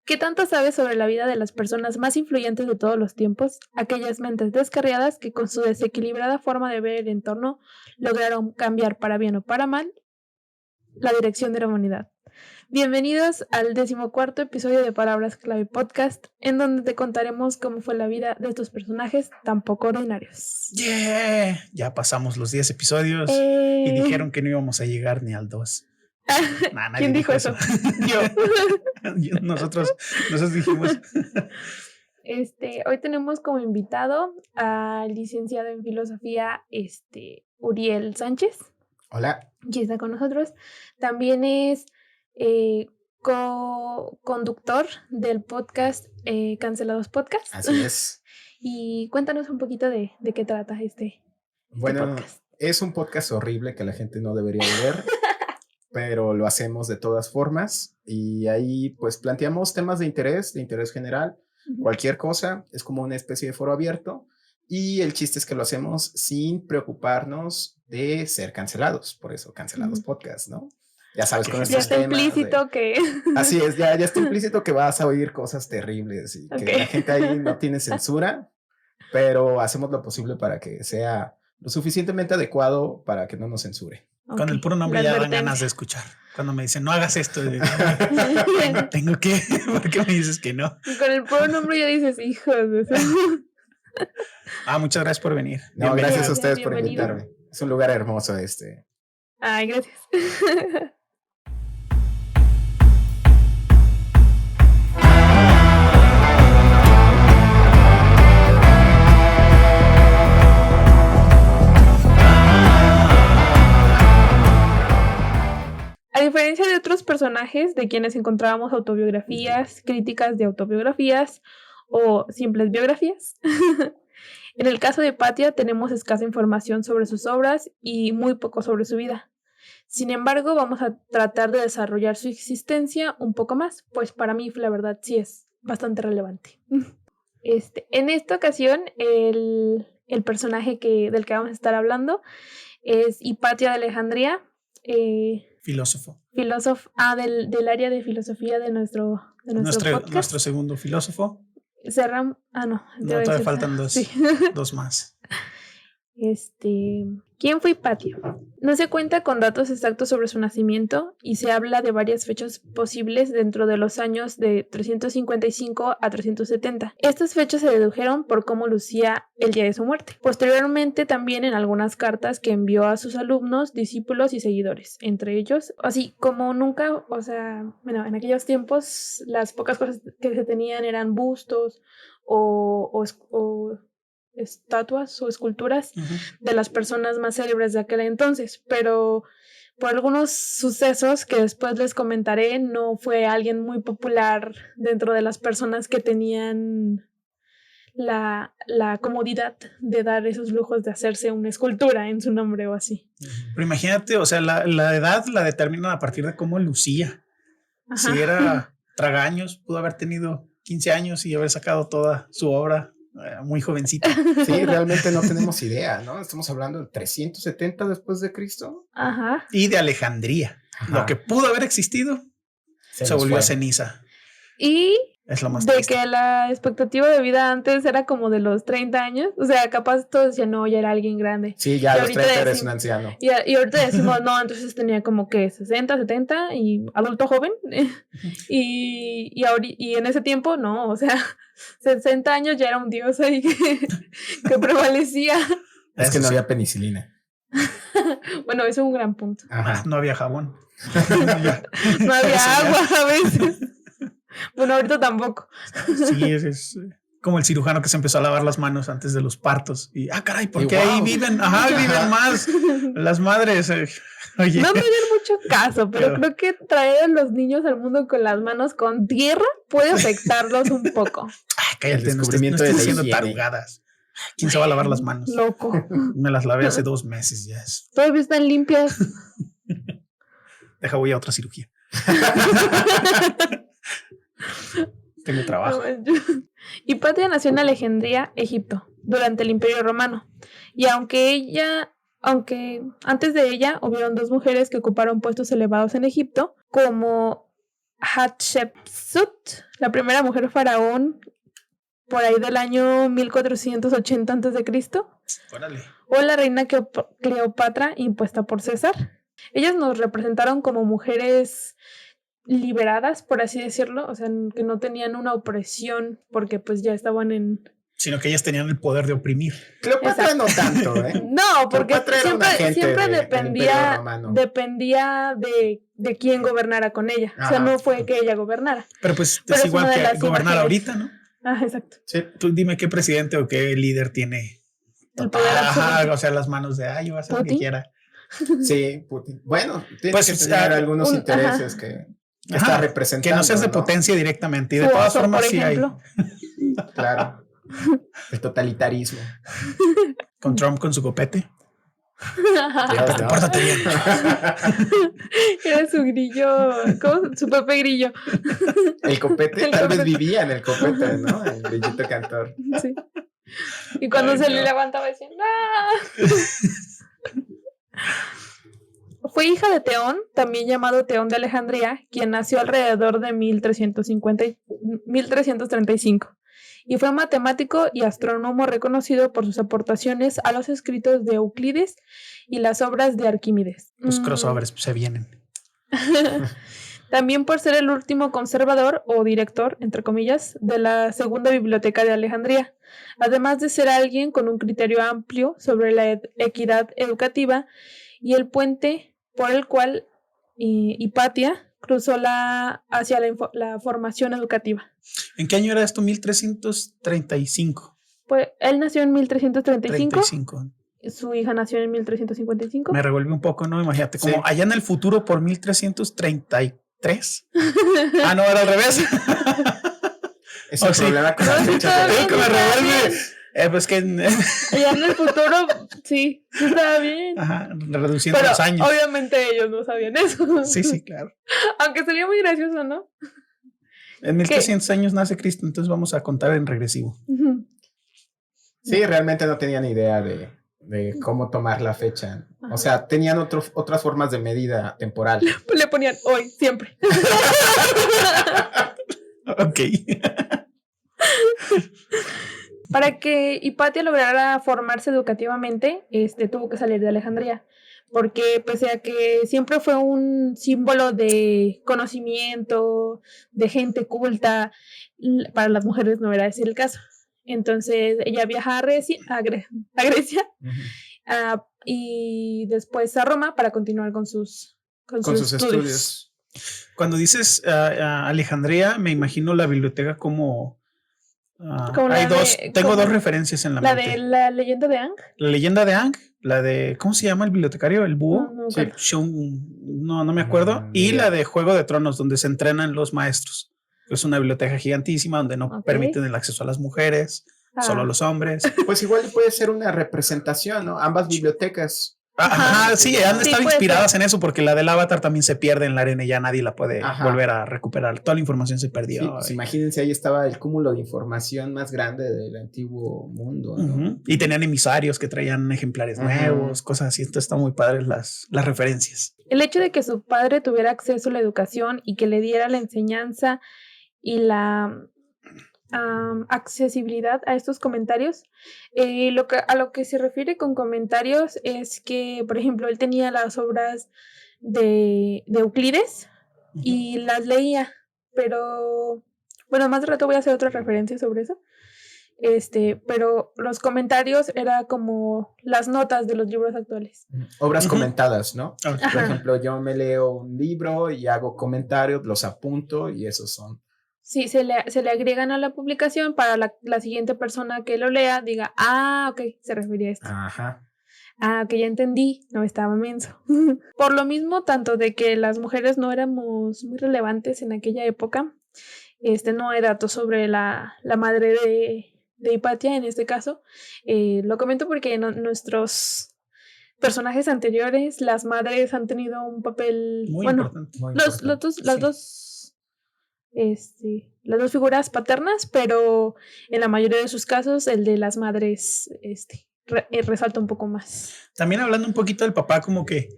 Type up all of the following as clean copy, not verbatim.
¿Qué tanto sabes sobre la vida de las personas más influyentes de todos los tiempos? Aquellas mentes descarriadas que con su desequilibrada forma de ver el entorno lograron cambiar para bien o para mal la dirección de la humanidad. Bienvenidos al 14º episodio de Palabras Clave Podcast, en donde te contaremos cómo fue la vida de estos personajes tan poco ordinarios. ¡Yeah! Ya pasamos los 10 episodios y dijeron que no íbamos a llegar ni al 2. ¿Quién dijo eso? Yo. Nosotros dijimos. Hoy tenemos como invitado al licenciado en filosofía, Uriel Sánchez. Hola. Que está con nosotros. También es co-conductor del podcast Cancelados Podcast. Así es. Y cuéntanos un poquito de qué trata este podcast. Es un podcast horrible que la gente no debería ver, pero lo hacemos de todas formas y ahí pues planteamos temas de interés general, cualquier cosa, es como una especie de foro abierto y el chiste es que lo hacemos sin preocuparnos de ser cancelados, por eso Cancelados Podcast, ¿no? Ya sabes, con estos temas. Ya está implícito que... Así es, ya está implícito que vas a oír cosas terribles y que la gente ahí no tiene censura, pero hacemos lo posible para que sea lo suficientemente adecuado para que no nos censure. Con el puro nombre ya dan ganas de escuchar. Cuando me dicen, no hagas esto, tengo que, ¿por qué me dices que no? Con el puro nombre ya dices, hijos de eso. Muchas gracias por venir. No, gracias a ustedes por invitarme. Es un lugar hermoso este. Ay, gracias. A diferencia de otros personajes de quienes encontrábamos autobiografías, críticas de autobiografías o simples biografías, en el caso de Patia tenemos escasa información sobre sus obras y muy poco sobre su vida. Sin embargo, vamos a tratar de desarrollar su existencia un poco más, pues para mí la verdad sí es bastante relevante. En esta ocasión, el personaje del que vamos a estar hablando es Hipatia de Alejandría. Filósofo del área de filosofía de nuestro podcast. Nuestro segundo filósofo. No, todavía faltan dos, sí. Dos más. ¿Quién fue Hipatia? No se cuenta con datos exactos sobre su nacimiento y se habla de varias fechas posibles dentro de los años de 355 a 370. Estas fechas se dedujeron por cómo lucía el día de su muerte. Posteriormente también en algunas cartas que envió a sus alumnos, discípulos y seguidores, entre ellos, así como nunca, en aquellos tiempos las pocas cosas que se tenían eran bustos o estatuas o esculturas de las personas más célebres de aquel entonces, pero por algunos sucesos que después les comentaré, no fue alguien muy popular dentro de las personas que tenían la comodidad de dar esos lujos de hacerse una escultura en su nombre o así. Pero imagínate, la edad la determinan a partir de cómo lucía. Ajá. Si era tragaños, pudo haber tenido 15 años y haber sacado toda su obra muy jovencita. Sí, realmente no tenemos idea, ¿no? Estamos hablando de 370 después de Cristo. Ajá. Y de Alejandría. Ajá. Lo que pudo haber existido se volvió ceniza. Y es lo más de triste. Que la expectativa de vida antes era como de los 30 años. O sea, capaz todos decían, no, ya era alguien grande. Sí, ya a los 30 eres un anciano. Y ahorita decimos, no, entonces tenía como que 60, 70 y adulto joven. y en ese tiempo, no, o sea, 60 años ya era un dios ahí que prevalecía. Es que no había penicilina. Bueno, eso es un gran punto. Ajá. No había jabón. No había agua a veces. Bueno, ahorita tampoco. Sí, es como el cirujano que se empezó a lavar las manos antes de los partos. Y, caray, ¿por qué ahí viven? Viven más las madres. Oye. No me den mucho caso, pero creo que traer a los niños al mundo con las manos con tierra puede afectarlos un poco. Cállate, el descubrimiento no estoy haciendo tarugadas. ¿Quién se va a lavar las manos? Loco. Me las lavé hace 2 meses ya. Todavía están limpias. Voy a otra cirugía. Tengo trabajo. Hipatia nació en Alejandría, Egipto, durante el Imperio Romano. Y aunque antes de ella hubieron 2 mujeres que ocuparon puestos elevados en Egipto, como Hatshepsut, la primera mujer faraón por ahí del año 1480 a.C., Órale. o la reina Cleopatra impuesta por César. Ellas nos representaron como mujeres liberadas, por así decirlo, o sea, que no tenían una opresión porque pues ya estaban en... Sino que ellas tenían el poder de oprimir. Cleopatra no tanto, ¿eh? No, porque siempre dependía de quién gobernara con ella. O sea, no fue que ella gobernara. Pero pues es igual que gobernar ahorita, ¿no? Exacto. Sí. Tú dime qué presidente o qué líder tiene el poder absoluto. O sea, las manos de, yo voy a hacer lo que quiera. Sí, Putin. Bueno, tiene que tener algunos intereses que está representando. Que no seas de potencia directamente. Y de todas formas sí hay. Claro. El totalitarismo. Con Trump con su copete. Pórtate bien. Era su grillo, ¿cómo? Su Pepe Grillo. El copete, tal vez vivía en el copete, ¿no? El grillito cantor. Sí. Y cuando se le levantaba decía, ¡no! Fue hija de Teón, también llamado Teón de Alejandría, quien nació alrededor de 1335. Y fue matemático y astrónomo reconocido por sus aportaciones a los escritos de Euclides y las obras de Arquímedes. Los crossovers se vienen. También por ser el último conservador o director, entre comillas, de la segunda biblioteca de Alejandría, además de ser alguien con un criterio amplio sobre la equidad educativa y el puente por el cual Hipatia cruzó hacia la formación educativa. ¿En qué año era esto? 1335. Pues él nació en 1335. 35. Su hija nació en 1355. Me revolví un poco, ¿no? Imagínate, como allá en el futuro por 1333. No, era al revés. Es un problema con la fecha. Que me revuelve. Pues que allá en el futuro, sí estaba bien. Reduciendo los años. Obviamente ellos no sabían eso. Sí, claro. Aunque sería muy gracioso, ¿no? En 1300 años nace Cristo, entonces vamos a contar en regresivo. Sí, realmente no tenían idea de cómo tomar la fecha. O sea, tenían otras formas de medida temporal. Le ponían hoy, siempre. Ok. Para que Hipatia lograra formarse educativamente, tuvo que salir de Alejandría, porque pese a que siempre fue un símbolo de conocimiento, de gente culta, para las mujeres no era ese el caso. Entonces ella viaja a Grecia, y después a Roma para continuar con sus estudios. Cuando dices Alejandría, me imagino la biblioteca como... tengo dos referencias en la mente. La de la leyenda de Aang. La leyenda de Aang, la de, ¿cómo se llama el bibliotecario? ¿El búho? No me acuerdo. Y la de Juego de Tronos, donde se entrenan los maestros. Es una biblioteca gigantísima donde no permiten el acceso a las mujeres, solo a los hombres. Pues igual puede ser una representación, ¿no? Ambas bibliotecas. Sí, han estado inspiradas en eso, porque la del Avatar también se pierde en la arena y ya nadie la puede volver a recuperar. Toda la información se perdió. Sí, pues imagínense, ahí estaba el cúmulo de información más grande del antiguo mundo, ¿no? Y tenían emisarios que traían ejemplares nuevos, cosas así. Entonces están muy padres las referencias. El hecho de que su padre tuviera acceso a la educación y que le diera la enseñanza y la accesibilidad a estos comentarios, a lo que se refiere con comentarios es que, por ejemplo, él tenía las obras de Euclides y las leía, pero bueno, más de rato voy a hacer otra referencia sobre eso. Pero los comentarios era como las notas de los libros actuales. Obras comentadas, ¿no? Por ejemplo, yo me leo un libro y hago comentarios, los apunto y esos son. Sí, se le agregan a la publicación para la siguiente persona que lo lea diga, ok, se refería a esto. Ok, ya entendí, no estaba menso. Por lo mismo, tanto de que las mujeres no éramos muy relevantes en aquella época, no hay datos sobre la madre de Hipatia en este caso. Lo comento porque en nuestros personajes anteriores, las madres han tenido un papel muy importante. Las dos figuras paternas, pero en la mayoría de sus casos el de las madres resalta un poco más. También hablando un poquito del papá, como que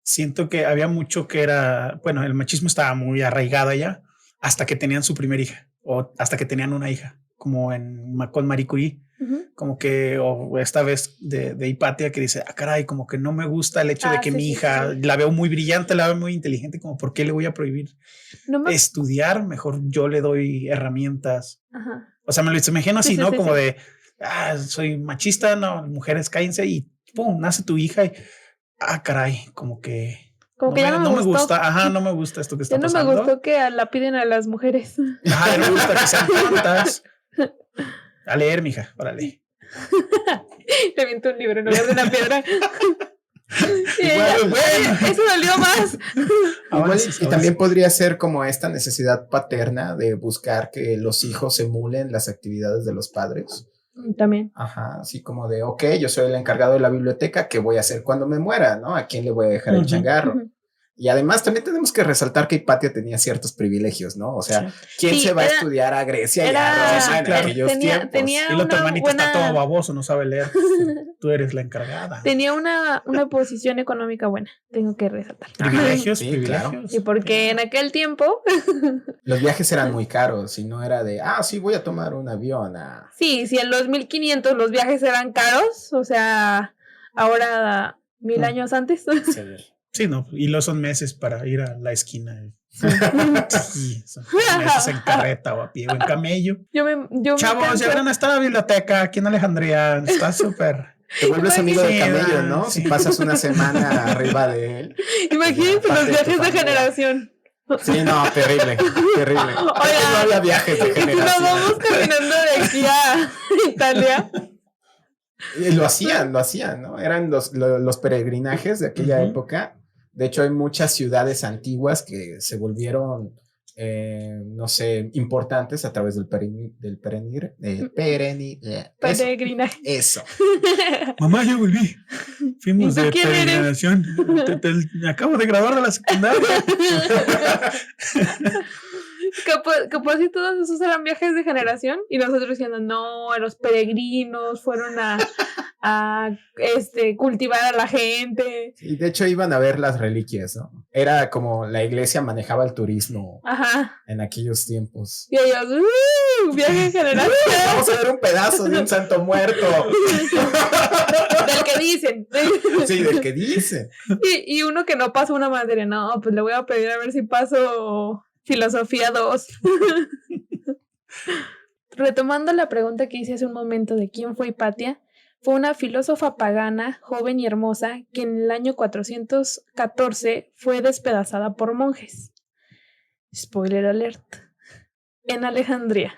siento que había mucho que era, bueno, el machismo estaba muy arraigado allá, hasta que tenían su primera hija o hasta que tenían una hija, como con Marie Curie. Como que, o esta vez de Hipatia, que dice, caray, como que no me gusta el hecho de que mi hija la veo muy brillante, la veo muy inteligente, como por qué le voy a prohibir estudiar, mejor yo le doy herramientas. O sea, me lo imagino así, ¿no? Como de, soy machista, no, mujeres cállense y pum, nace tu hija y, caray, como que no me gusta, no me gusta esto que está pasando. No me gustó que la piden a las mujeres. No me gusta que sean tontas. A leer, mija, órale. Le aviento un libro en lugar de una piedra. Eso dolió más. Y también podría ser como esta necesidad paterna de buscar que los hijos emulen las actividades de los padres. También. Ajá, así como de, yo soy el encargado de la biblioteca, ¿qué voy a hacer cuando me muera? ¿No? ¿A quién le voy a dejar el changarro? Y además también tenemos que resaltar que Hipatia tenía ciertos privilegios, ¿no? O sea, ¿quién se va a estudiar a Grecia y a Roma en aquellos tiempos? Y el otro hermanito está todo baboso, no sabe leer. Tú eres la encargada. Tenía una posición económica buena, tengo que resaltar. Privilegios, claro. Y porque en aquel tiempo los viajes eran muy caros y no era de, sí, voy a tomar un avión. Sí, si en los 1500 los viajes eran caros, o sea, ahora 1000 años antes. Sí, no, y lo son meses para ir a la esquina. Sí, son meses en carreta o a pie o en camello. Chavos, ya van a estar a la biblioteca aquí en Alejandría. Está súper. Te vuelves amigo del camello, ¿no? Sí. Si pasas una semana arriba de él. Imagínate los viajes de generación. Sí, no, terrible. No había viajes de generación. Nos vamos caminando de aquí a Italia. Y lo hacían, ¿no? Eran los peregrinajes de aquella época. De hecho, hay muchas ciudades antiguas que se volvieron, no sé, importantes a través del peregrinaje. Eso. Mamá, ya volví. Fuimos de peregrinación. Me acabo de graduar de la secundaria. Capaz si todos esos eran viajes de generación y nosotros diciendo, no, los peregrinos fueron a cultivar a la gente. Y de hecho iban a ver las reliquias, ¿no? Era como la iglesia manejaba el turismo en aquellos tiempos. Y ellos, viaje de generación. Vamos a ver un pedazo de un santo muerto. Del que dicen. Sí, del que dicen. Y uno que no pasó una materia, no, pues le voy a pedir a ver si paso Filosofía 2. Retomando la pregunta que hice hace un momento de quién fue Hipatia, fue una filósofa pagana, joven y hermosa, que en el año 414 fue despedazada por monjes. Spoiler alert. En Alejandría.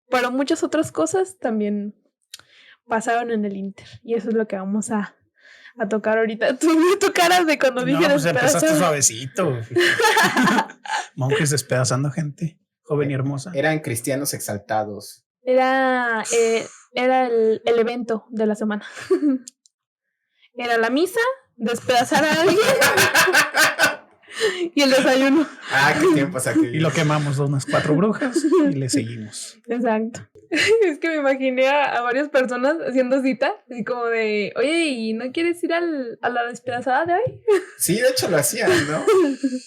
Pero muchas otras cosas también pasaron en el Inter. Y eso es lo que vamos a tocar ahorita. Tu cara de cuando dije despedazada. Empezaste suavecito. Monjes despedazando gente, joven y hermosa. Eran cristianos exaltados. Era el evento de la semana. Era la misa, despedazar a alguien y el desayuno. Qué tiempos aquí. Y lo quemamos a unas 4 brujas y le seguimos. Exacto. Es que me imaginé a varias personas haciendo cita, así como de, oye, ¿y no quieres ir a la despedazada de hoy? Sí, de hecho lo hacían, ¿no?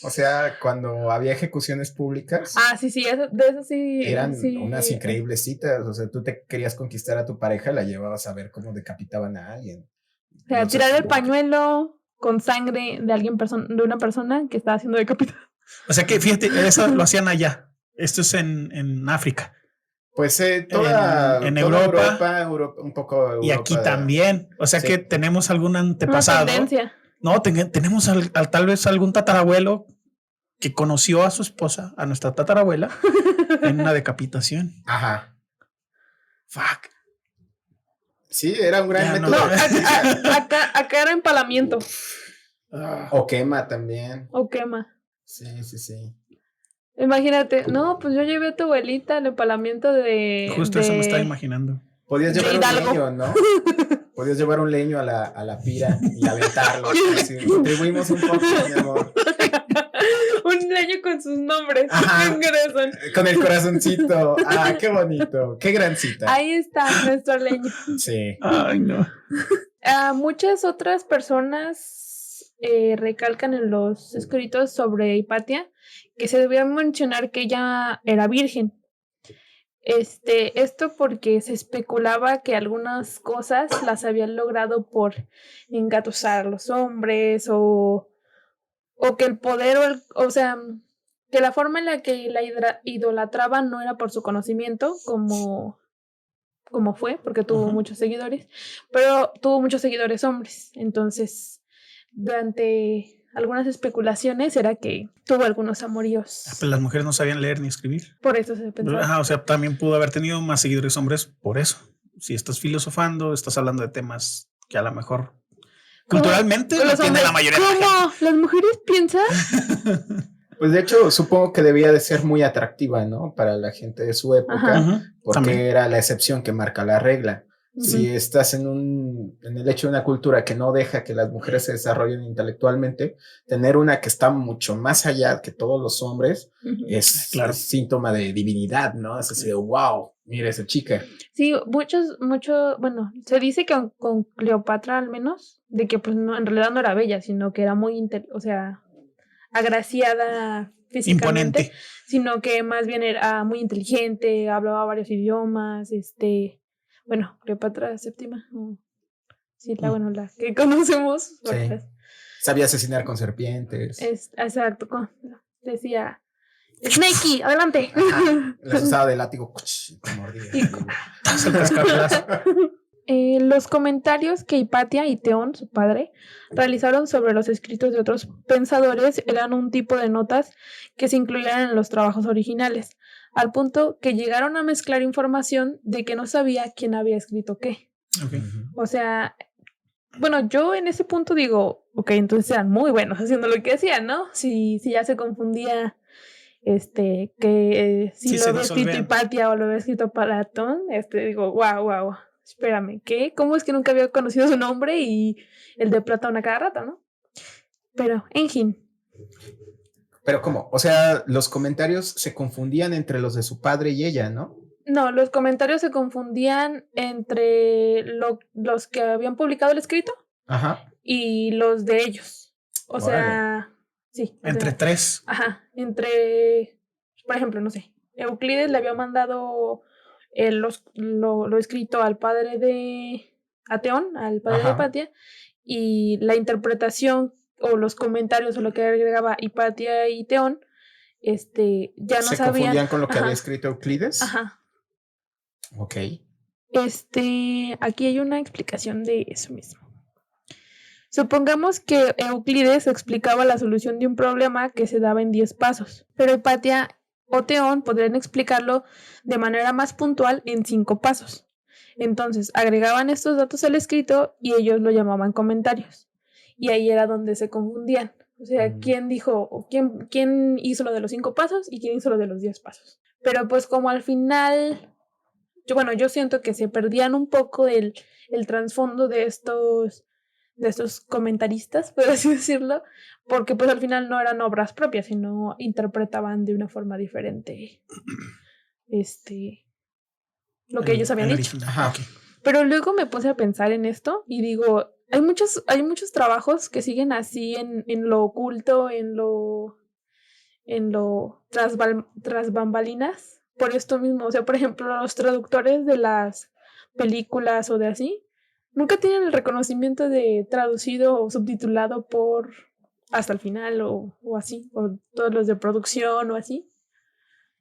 O sea, cuando había ejecuciones públicas. Sí, de eso sí. Eran unas increíbles citas. O sea, tú te querías conquistar a tu pareja, la llevabas a ver cómo decapitaban a alguien. O sea, tirar el pañuelo con sangre de una persona que estaba siendo decapitada. O sea que, fíjate, eso lo hacían allá. Esto es en África. Pues toda Europa, un poco Europa. Y aquí también. O sea que tenemos algún antepasado. No, tenemos tal vez algún tatarabuelo que conoció a su esposa, a nuestra tatarabuela, en una decapitación. Ajá. Fuck. Sí, era un gran método. Acá era empalamiento. O quema también. Sí. Imagínate, no, pues yo llevé a tu abuelita al empalamiento de... Justo eso me estaba imaginando. Podías llevar un leño, ¿no? Podías llevar un leño a la pira y aventarlo. Así, contribuimos un poco, mi amor. Un leño con sus nombres. Con el corazoncito. Qué bonito. Qué gran cita. Ahí está nuestro leño. Sí. Ay, no. Muchas otras personas recalcan en los escritos sobre Hipatia que se debía mencionar que ella era virgen. Esto porque se especulaba que algunas cosas las habían logrado por engatusar a los hombres o que el poder, o sea, que la forma en la que la idolatraban no era por su conocimiento, como fue, porque tuvo muchos seguidores, pero tuvo muchos seguidores hombres. Entonces, durante algunas especulaciones era que tuvo algunos amoríos. Pues las mujeres no sabían leer ni escribir. Por eso se pensaba. O sea, también pudo haber tenido más seguidores hombres por eso. Si estás filosofando, estás hablando de temas que a lo mejor culturalmente no tiene la mayoría de la gente. ¿Cómo? ¿Las mujeres piensan? Pues de hecho, supongo que debía de ser muy atractiva, ¿no? Para la gente de su época, porque también era la excepción que marca la regla. Si estás en el hecho de una cultura que no deja que las mujeres se desarrollen intelectualmente, tener una que está mucho más allá que todos los hombres es síntoma de divinidad, ¿no? Es así de, wow, mira esa chica. Sí, bueno, se dice que con Cleopatra al menos, de que pues no, en realidad no era bella, sino que era muy, agraciada físicamente, imponente, sino que más bien era muy inteligente, hablaba varios idiomas, bueno, Cleopatra VII, sí, la que conocemos. Sí. Sabía asesinar con serpientes. Exacto, decía, Snakey, adelante. Las usaba de látigo, mordía. Los comentarios que Hipatia y Teón, su padre, realizaron sobre los escritos de otros pensadores eran un tipo de notas que se incluían en los trabajos originales, al punto que llegaron a mezclar información de que no sabía quién había escrito qué. Okay. O sea, bueno, yo en ese punto digo, ok, entonces eran muy buenos haciendo lo que hacían, ¿no? Si ya se confundía que si lo había escrito Hipatia o lo había escrito Platón, digo, wow. Espérame, ¿qué? ¿Cómo es que nunca había conocido su nombre y el de Platón a cada rato, no? Pero, en fin. ¿Pero cómo? O sea, los comentarios se confundían entre los de su padre y ella, ¿no? No, los comentarios se confundían entre los que habían publicado el escrito y los de ellos. O sea, sí. Entre tres. Ajá, por ejemplo, no sé, Euclides le había mandado lo escrito al padre a Teón, al padre de Hipatia, y la interpretación o los comentarios o lo que agregaba Hipatia y Teón, ya no sabían. ¿Se confundían con lo que había escrito Euclides? Ajá. Ok. Aquí hay una explicación de eso mismo. Supongamos que Euclides explicaba la solución de un problema que se daba en 10 pasos, pero Hipatia o Teón podrían explicarlo de manera más puntual en 5 pasos. Entonces agregaban estos datos al escrito y ellos lo llamaban comentarios. Y ahí era donde se confundían. O sea, quién dijo, quién hizo lo de los 5 pasos y quién hizo lo de los 10 pasos. Pero pues como al final, yo siento que se perdían un poco el trasfondo de estos comentaristas, por así decirlo, porque pues al final no eran obras propias, sino interpretaban de una forma diferente lo que ellos habían hecho. Okay. Pero luego me puse a pensar en esto y digo, hay muchos trabajos que siguen así en lo oculto, en lo tras bambalinas, por esto mismo. O sea, por ejemplo, los traductores de las películas o de así, nunca tienen el reconocimiento de traducido o subtitulado por hasta el final o así, o todos los de producción o así.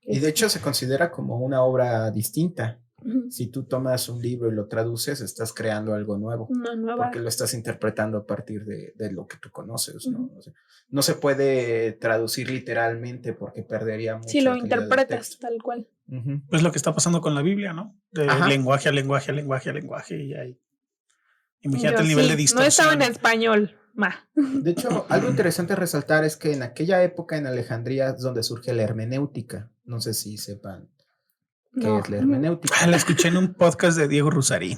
Y de hecho se considera como una obra distinta. Si tú tomas un libro y lo traduces, estás creando algo nuevo. Una nueva. Porque lo estás interpretando a partir de lo que tú conoces, ¿no? O sea, no se puede traducir literalmente porque perdería mucho. Si lo interpretas tal cual. Pues lo que está pasando con la Biblia, ¿no? De lenguaje a lenguaje a lenguaje a lenguaje y ahí. Imagínate el nivel de distorsión. No estaba en español. De hecho, algo interesante a resaltar es que en aquella época en Alejandría es donde surge la hermenéutica. No sé si sepan qué es la hermenéutica. La escuché en un podcast de Diego Rusarín.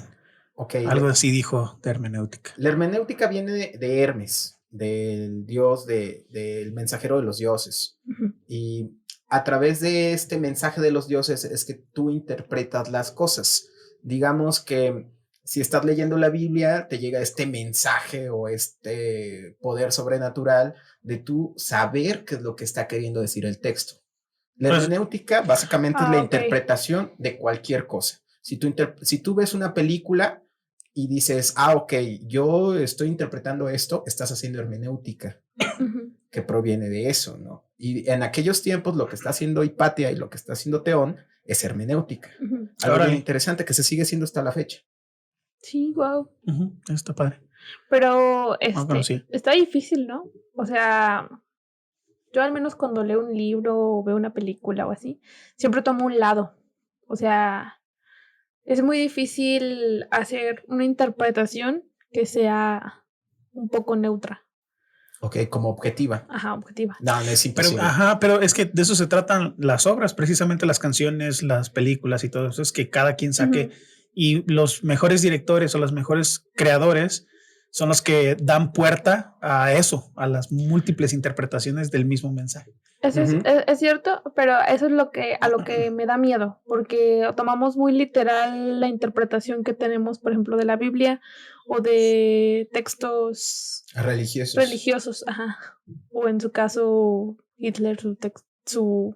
Okay, algo así dijo de hermenéutica. La hermenéutica viene de Hermes, del dios, del mensajero de los dioses. Y a través de este mensaje de los dioses es que tú interpretas las cosas. Digamos que Si estás leyendo la Biblia, te llega este mensaje o este poder sobrenatural de tú saber qué es lo que está queriendo decir el texto. La hermenéutica básicamente es la interpretación de cualquier cosa. Si tú ves una película y dices, ok, yo estoy interpretando esto, estás haciendo hermenéutica, que proviene de eso, ¿no? Y en aquellos tiempos lo que está haciendo Hipatia y lo que está haciendo Teón es hermenéutica. Algo bien interesante que se sigue haciendo hasta la fecha. Sí, wow. Está padre. Pero está difícil, ¿no? O sea, yo al menos cuando leo un libro o veo una película o así, siempre tomo un lado. O sea, es muy difícil hacer una interpretación que sea un poco neutra. Ok, como objetiva. Ajá, objetiva. No, no es imposible. Pero es que de eso se tratan las obras, precisamente las canciones, las películas y todo eso, es que cada quien saque y los mejores directores o los mejores creadores son los que dan puerta a eso, a las múltiples interpretaciones del mismo mensaje. Eso es cierto, pero eso es a lo que me da miedo, porque tomamos muy literal la interpretación que tenemos, por ejemplo, de la Biblia o de textos religiosos, ajá. O en su caso, Hitler, su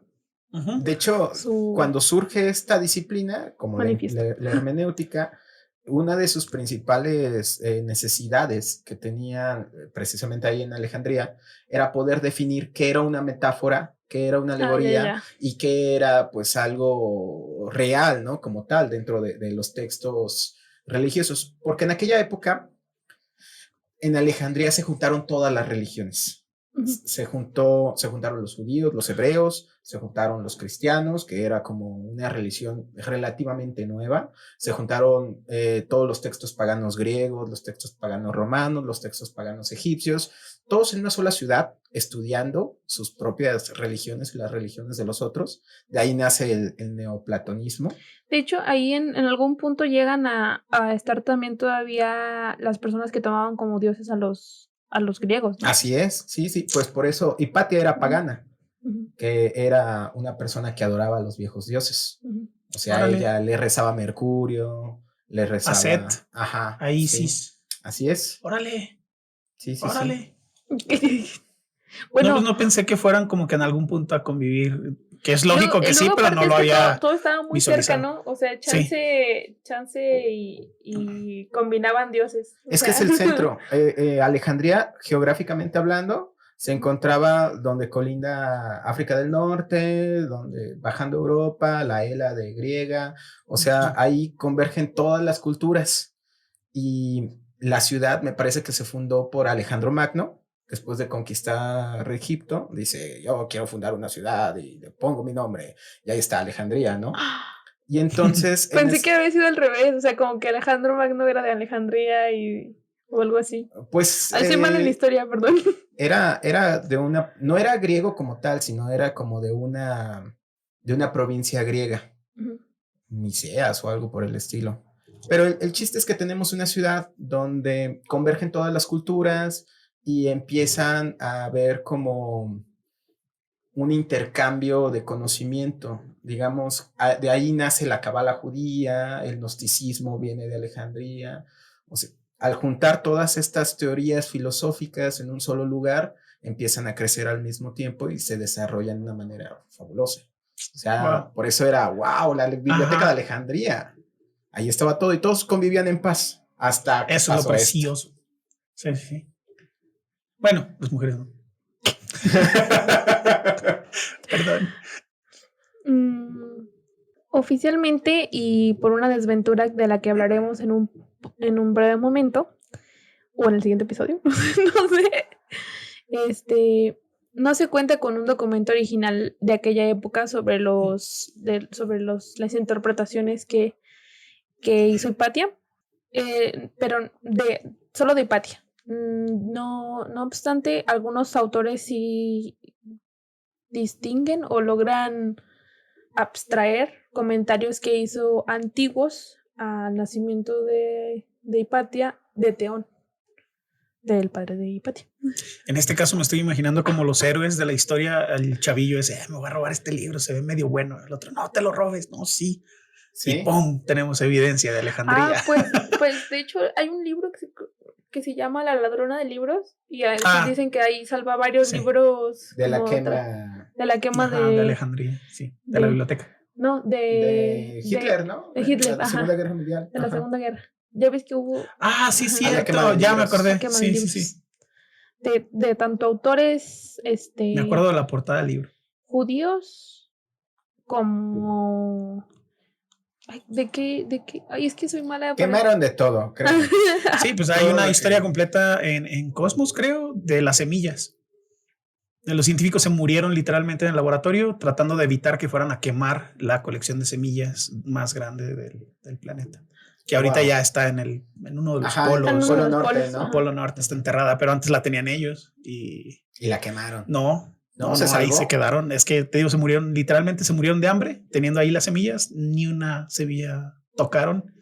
de hecho, cuando surge esta disciplina, como la hermenéutica, una de sus principales necesidades que tenían precisamente ahí en Alejandría era poder definir qué era una metáfora, qué era una alegoría y qué era pues algo real, ¿no? Como tal, dentro de los textos religiosos. Porque en aquella época, en Alejandría se juntaron todas las religiones. Se juntaron los judíos, los hebreos, se juntaron los cristianos, que era como una religión relativamente nueva, se juntaron todos los textos paganos griegos, los textos paganos romanos, los textos paganos egipcios, todos en una sola ciudad estudiando sus propias religiones y las religiones de los otros. De ahí nace el neoplatonismo. De hecho, ahí en algún punto llegan a estar también todavía las personas que tomaban como dioses a los griegos, ¿no? Así es, sí, pues por eso Hipatia era pagana, que era una persona que adoraba a los viejos dioses. O sea, ella le rezaba a Mercurio, le rezaba a Set, a Isis. Sí. Así es. Órale. Sí. Bueno, no pensé que fueran como que en algún punto a convivir, que es lógico que sí, pero no lo había todo estaba muy cerca, ¿no? O sea, chance y combinaban dioses. Es que es el centro. Alejandría, geográficamente hablando, se encontraba donde colinda África del Norte, donde bajando Europa, la Hélade griega, o sea, ahí convergen todas las culturas. Y la ciudad me parece que se fundó por Alejandro Magno. Después de conquistar Egipto, dice, yo quiero fundar una ciudad y le pongo mi nombre. Y ahí está Alejandría, ¿no? Y entonces... Pensé que había sido al revés, o sea, como que Alejandro Magno era de Alejandría o algo así. Pues... Estoy mal en la historia, perdón. Era de una... No era griego como tal, sino era como de una provincia griega. Niceas o algo por el estilo. Pero el chiste es que tenemos una ciudad donde convergen todas las culturas y empiezan a haber como un intercambio de conocimiento. Digamos, de ahí nace la cábala judía, el gnosticismo viene de Alejandría. O sea, al juntar todas estas teorías filosóficas en un solo lugar, empiezan a crecer al mismo tiempo y se desarrollan de una manera fabulosa. O sea, por eso era, wow, la biblioteca de Alejandría. Ahí estaba todo y todos convivían en paz. Hasta que eso es lo precioso. Sí. Bueno, las mujeres no. Perdón. Oficialmente y por una desventura de la que hablaremos en un breve momento o en el siguiente episodio, no sé. No se cuenta con un documento original de aquella época sobre las interpretaciones que hizo Hipatia, pero solo de Hipatia. No obstante, algunos autores sí distinguen o logran abstraer comentarios que hizo antiguos al nacimiento de Hipatia de Teón, del padre de Hipatia. En este caso me estoy imaginando como los héroes de la historia, el chavillo ese, me voy a robar este libro, se ve medio bueno, el otro, no te lo robes, no, sí. ¿Sí? Y ¡pum! Tenemos evidencia de Alejandría. Pues de hecho hay un libro que se llama La ladrona de libros y dicen que ahí salva varios libros de la quema de Alejandría, sí, de la biblioteca. No, de Hitler, ¿no? De Hitler, de la Segunda Guerra Mundial. De la Segunda Guerra. Ya ves que hubo... Sí, cierto, ya me acordé. Sí. De tanto autores, Me acuerdo de la portada del libro. Judíos como... Ay, ¿de qué? Ay, es que soy mala. Quemaron de todo, creo. Sí, pues hay una historia completa en Cosmos, creo, de las semillas. Los científicos se murieron literalmente en el laboratorio tratando de evitar que fueran a quemar la colección de semillas más grande del planeta. Que ahorita ya está en uno de los polos. En el polo norte, ¿no? El polo norte está enterrada, pero antes la tenían ellos. Y la quemaron. No, ahí se quedaron. Es que te digo, literalmente se murieron de hambre, teniendo ahí las semillas, ni una semilla tocaron.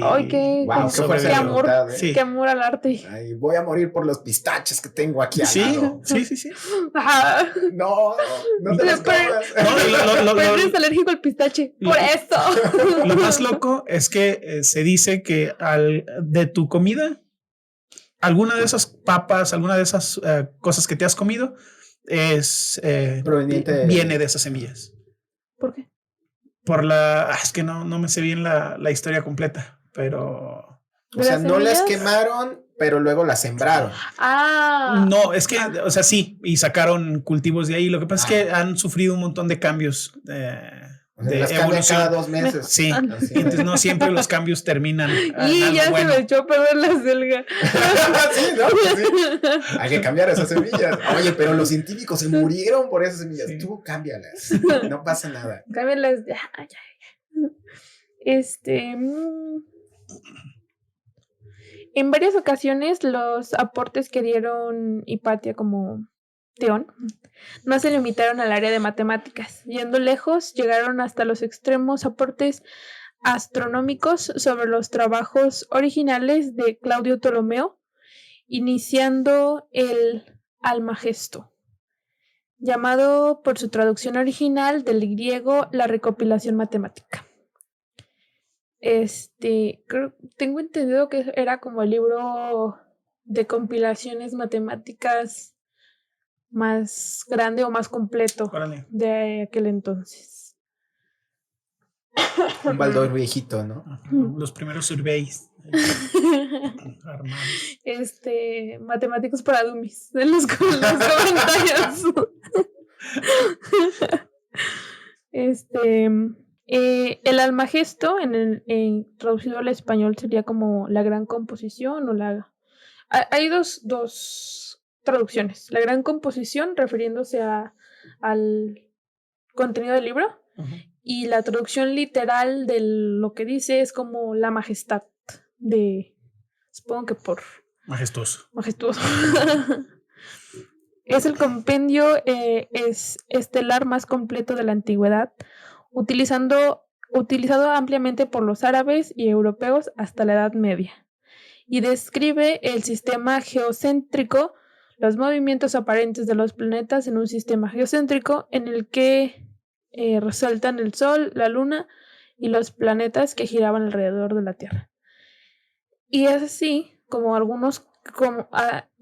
Ay, qué amor, qué amor al arte. Ay, voy a morir por los pistaches que tengo aquí al lado. Sí. No te los comas. Pero eres alérgico al pistache, por eso. Lo más loco es que se dice que de tu comida, alguna de esas papas, alguna de esas cosas que te has comido es proveniente viene de esas semillas. ¿Por qué? Es que no me sé bien la historia completa, pero... O sea, no las quemaron, pero luego las sembraron. No, es que, o sea, sí, y sacaron cultivos de ahí. Lo que pasa es que han sufrido un montón de cambios de las evolución cada 2 meses. Sí, entonces no siempre los cambios terminan. Y ya se me echó a perder la selga. Sí. Hay que cambiar esas semillas. Oye, pero los científicos se murieron por esas semillas. Sí. Tú cámbialas. No pasa nada. Cámbialas. Ya. En varias ocasiones los aportes que dieron Hipatia como Theón no se limitaron al área de matemáticas. Yendo lejos, llegaron hasta los extremos aportes astronómicos sobre los trabajos originales de Claudio Ptolomeo, iniciando el Almagesto, llamado por su traducción original del griego la recopilación matemática. Tengo entendido que era como el libro de compilaciones matemáticas más grande o más completo de aquel entonces. Un Baldor viejito, ¿no? Los primeros surveys armados. Matemáticos para dummies en los comentarios. El Almagesto, traducido al español, sería como la gran composición o Hay dos traducciones. La gran composición, refiriéndose al contenido del libro, y la traducción literal de lo que dice es como la majestad supongo que por... Majestuoso. Es el compendio estelar más completo de la antigüedad, utilizado ampliamente por los árabes y europeos hasta la Edad Media, y describe el sistema geocéntrico, los movimientos aparentes de los planetas en un sistema geocéntrico en el que resaltan el Sol, la Luna y los planetas que giraban alrededor de la Tierra. Y es así como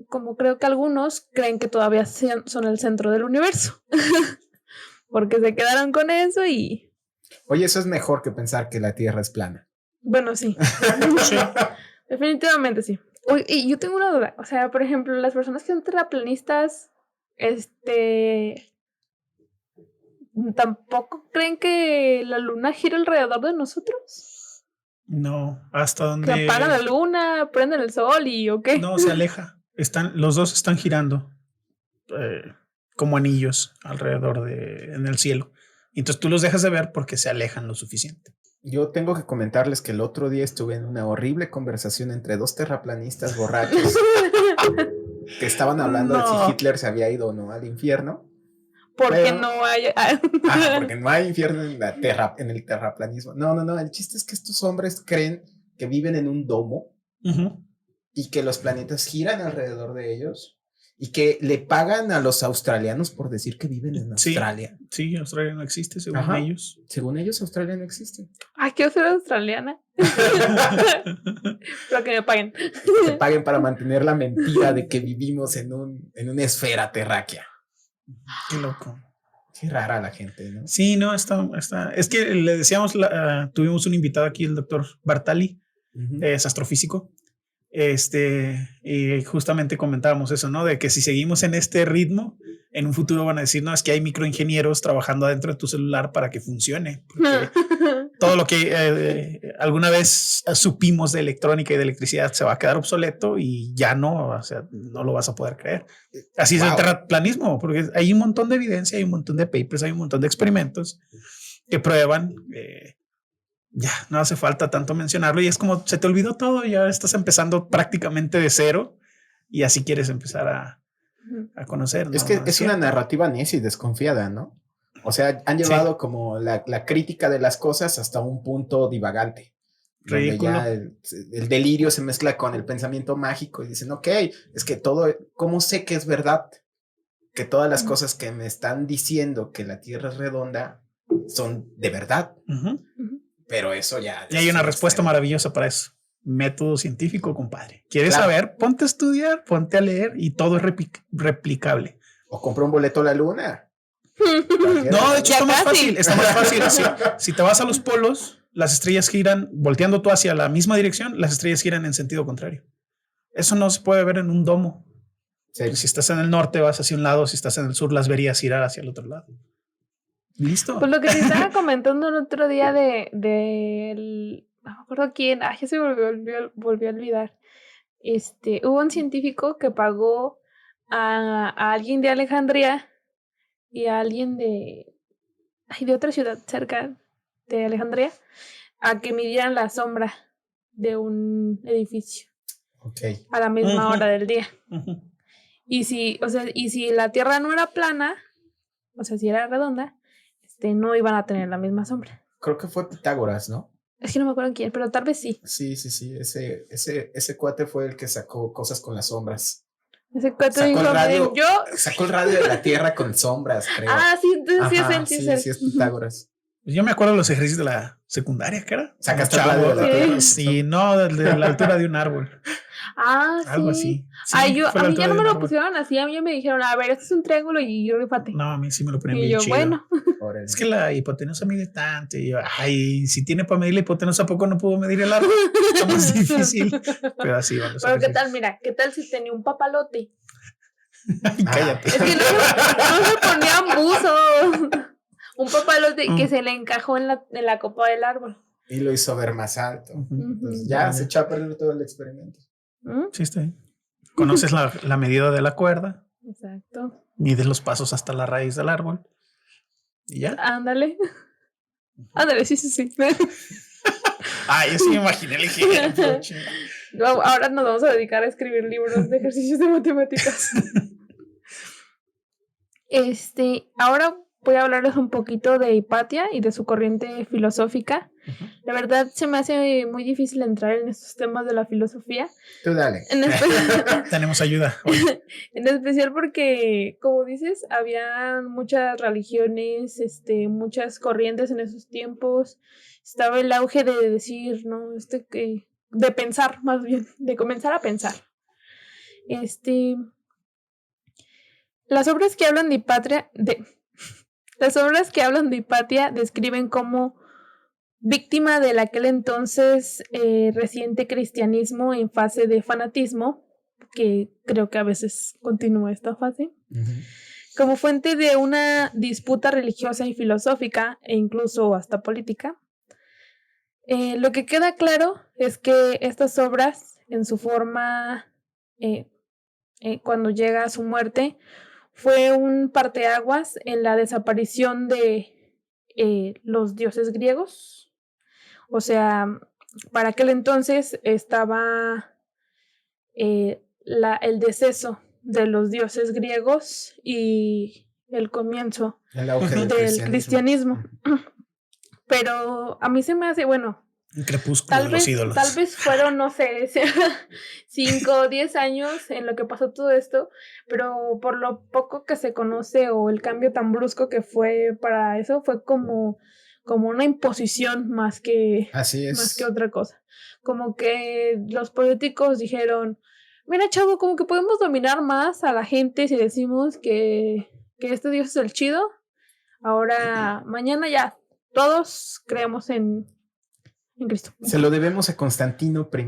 como creo que algunos creen que todavía son el centro del universo. Porque se quedaron con eso y... Oye, eso es mejor que pensar que la Tierra es plana. Bueno, sí. Definitivamente sí. Uy, y yo tengo una duda. O sea, por ejemplo, las personas que son terraplanistas, ¿tampoco creen que la luna gira alrededor de nosotros? No, hasta donde... Que apagan la luna, prenden el sol y ¿o qué? No, se aleja. Los dos están girando como anillos alrededor en el cielo. Entonces tú los dejas de ver porque se alejan lo suficiente. Yo tengo que comentarles que el otro día estuve en una horrible conversación entre 2 terraplanistas borrachos que estaban hablando de si Hitler se había ido o no al infierno. Porque no hay... porque no hay infierno en el terraplanismo. No. El chiste es que estos hombres creen que viven en un domo y que los planetas giran alrededor de ellos Y que le pagan a los australianos por decir que viven en Australia. Sí, Australia no existe, según ellos. Según ellos, Australia no existe. Ay, quiero ser australiana. Pero que me paguen. Que paguen para mantener la mentira de que vivimos en una esfera terráquea. Qué loco. Qué rara la gente, ¿no? Sí, no, está. Es que le decíamos, tuvimos un invitado aquí, el doctor Bartali, es astrofísico. Y justamente comentábamos eso, ¿no? De que si seguimos en este ritmo, en un futuro van a decir, no, es que hay microingenieros trabajando adentro de tu celular para que funcione. Porque todo lo que alguna vez supimos de electrónica y de electricidad se va a quedar obsoleto y ya no, o sea, no lo vas a poder creer. Así es el terraplanismo, porque hay un montón de evidencia, hay un montón de papers, hay un montón de experimentos que prueban. Ya no hace falta tanto mencionarlo y es como se te olvidó todo, ya estás empezando prácticamente de cero y así quieres empezar a conocer, ¿no? Es que es una narrativa necia y desconfiada, ¿no? O sea, han llevado como la crítica de las cosas hasta un punto divagante. Ridículo. Ya el delirio se mezcla con el pensamiento mágico y dicen, ok, es que todo, ¿cómo sé que es verdad? Que todas las cosas que me están diciendo que la Tierra es redonda son de verdad. Pero eso ya... Y hay una respuesta maravillosa para eso. Método científico, compadre. ¿Quieres saber? Ponte a estudiar, ponte a leer y todo es replicable. O compra un boleto a la luna. No, de hecho está más fácil. Está más fácil. Si te vas a los polos, las estrellas giran, volteando tú hacia la misma dirección, las estrellas giran en sentido contrario. Eso no se puede ver en un domo. Sí. Si estás en el norte, vas hacia un lado. Si estás en el sur, las verías girar hacia el otro lado. Listo. Pues lo que te estaba comentando el otro día no me acuerdo quién, ya se volvió a olvidar. Hubo un científico que pagó a alguien de Alejandría y a alguien de otra ciudad cerca de Alejandría a que midieran la sombra de un edificio. Okay. A la misma hora del día. Y si la Tierra no era plana, o sea, si era redonda, no iban a tener la misma sombra. Creo que fue Pitágoras, ¿no? Es que no me acuerdo quién, pero tal vez sí. Sí. Ese cuate fue el que sacó cosas con las sombras. Ese cuate dijo, sacó el radio de la Tierra con sombras, creo. Ah, sí, entonces sí es Pitágoras. Yo me acuerdo de los ejercicios de la secundaria, ¿qué era? Sacaste el radio de la Tierra. Sí, no, de la altura de un árbol. Ah, algo sí. Así. A mí ya no me lo pusieron así, a mí ya me dijeron, a ver, este es un triángulo y yo rifate. No, a mí sí me lo ponen y bien yo, chido. Bueno. Es que la hipotenusa mide tanto. Y yo, si tiene para medir la hipotenusa, ¿a poco no puedo medir el árbol? Está más difícil. Pero así van los Pero ¿qué tal si tenía un papalote? Cállate. Es que no se ponían buzos. Un papalote que se le encajó en la copa del árbol. Y lo hizo ver más alto. Entonces ya se echó a perder todo el experimento. Sí, está bien. Conoces la medida de la cuerda. Exacto. Mides los pasos hasta la raíz del árbol. Y ya. Ándale, sí. Yo sí me imaginé el ejemplo. Ahora nos vamos a dedicar a escribir libros de ejercicios de matemáticas. Ahora voy a hablarles un poquito de Hipatia y de su corriente filosófica. La verdad se me hace muy difícil entrar en estos temas de la filosofía. Tú dale. Tenemos ayuda hoy. En especial porque, como dices, había muchas religiones, muchas corrientes en esos tiempos. Estaba el auge de decir, ¿no? De pensar, más bien, de comenzar a pensar. Las obras que hablan de Hipatia describen cómo, víctima del aquel entonces reciente cristianismo en fase de fanatismo, que creo que a veces continúa esta fase, como fuente de una disputa religiosa y filosófica e incluso hasta política. Lo que queda claro es que estas obras, en su forma, cuando llega a su muerte, fue un parteaguas en la desaparición de los dioses griegos. O sea, para aquel entonces estaba el deceso de los dioses griegos y el comienzo del cristianismo. Pero a mí se me hace, Un crepúsculo de los ídolos. Tal vez fueron, no sé, 5 o 10 años en lo que pasó todo esto, pero por lo poco que se conoce o el cambio tan brusco que fue para eso, fue como una imposición más que otra cosa. Como que los políticos dijeron, mira, chavo, como que podemos dominar más a la gente si decimos que este Dios es el chido. Ahora, mañana ya todos creemos en Cristo. Se lo debemos a Constantino I,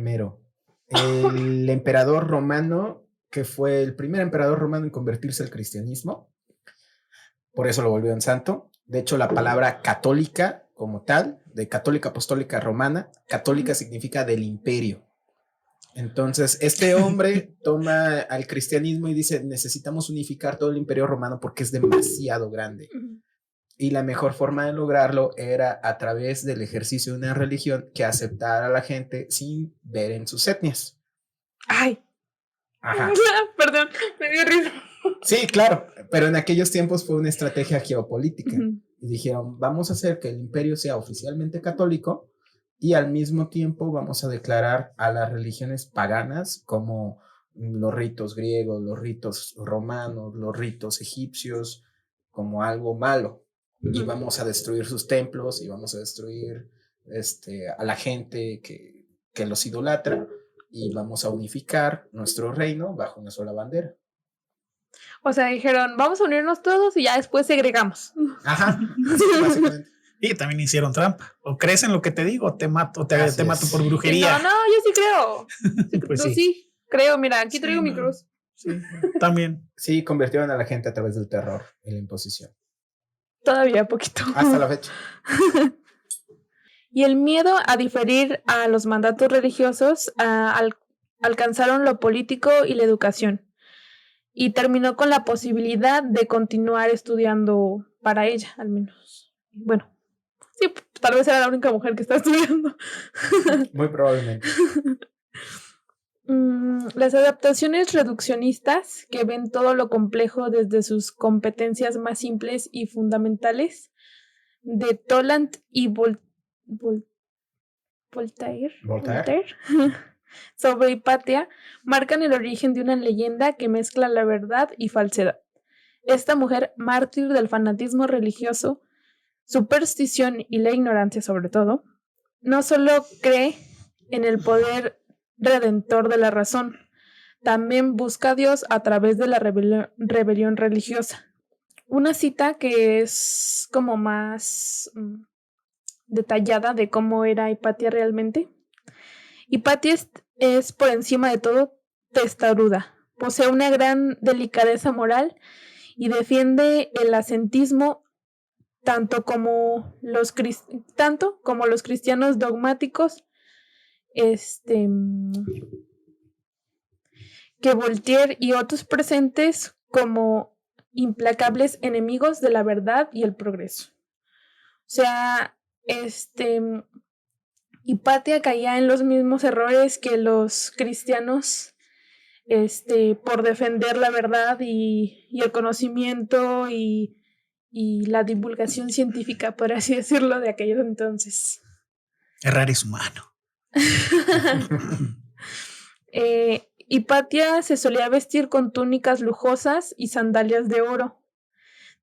el emperador romano, que fue el primer emperador romano en convertirse al cristianismo. Por eso lo volvió en santo. De hecho, la palabra católica como tal, de católica apostólica romana, católica significa del imperio. Entonces, este hombre toma al cristianismo y dice, necesitamos unificar todo el imperio romano porque es demasiado grande. Y la mejor forma de lograrlo era a través del ejercicio de una religión que aceptara a la gente sin ver en sus etnias. ¡Ay! Ajá. Perdón, me dio risa. Sí, claro, pero en aquellos tiempos fue una estrategia geopolítica. Y dijeron, vamos a hacer que el imperio sea oficialmente católico y al mismo tiempo vamos a declarar a las religiones paganas como los ritos griegos, los ritos romanos, los ritos egipcios, como algo malo. Y vamos a destruir sus templos y vamos a destruir a la gente que los idolatra y vamos a unificar nuestro reino bajo una sola bandera. O sea, dijeron, vamos a unirnos todos y ya después segregamos. Ajá, sí, básicamente. Y también hicieron trampa. O crees en lo que te digo o te mato, te mato por brujería. No, yo sí creo. Pues sí, creo. Mira, aquí traigo mi cruz. Sí, también. Sí, convirtieron a la gente a través del terror y la imposición. Todavía poquito. Hasta la fecha. Y el miedo a diferir a los mandatos religiosos alcanzaron lo político y la educación. Y terminó con la posibilidad de continuar estudiando para ella, al menos. Bueno, sí, tal vez era la única mujer que está estudiando. Muy probablemente. Las adaptaciones reduccionistas, que ven todo lo complejo desde sus competencias más simples y fundamentales, de Toland y Voltaire. Sobre Hipatia, marcan el origen de una leyenda que mezcla la verdad y falsedad. Esta mujer, mártir del fanatismo religioso, superstición y la ignorancia sobre todo, no solo cree en el poder redentor de la razón, también busca a Dios a través de la rebelión religiosa. Una cita que es como más detallada de cómo era Hipatia realmente. Hipatia es por encima de todo testaruda, posee una gran delicadeza moral y defiende el ascetismo tanto como los cristianos dogmáticos que Voltaire y otros presentes como implacables enemigos de la verdad y el progreso. O sea, Hipatia caía en los mismos errores que los cristianos por defender la verdad y el conocimiento y la divulgación científica, por así decirlo, de aquellos entonces. Errar es humano. Hipatia se solía vestir con túnicas lujosas y sandalias de oro.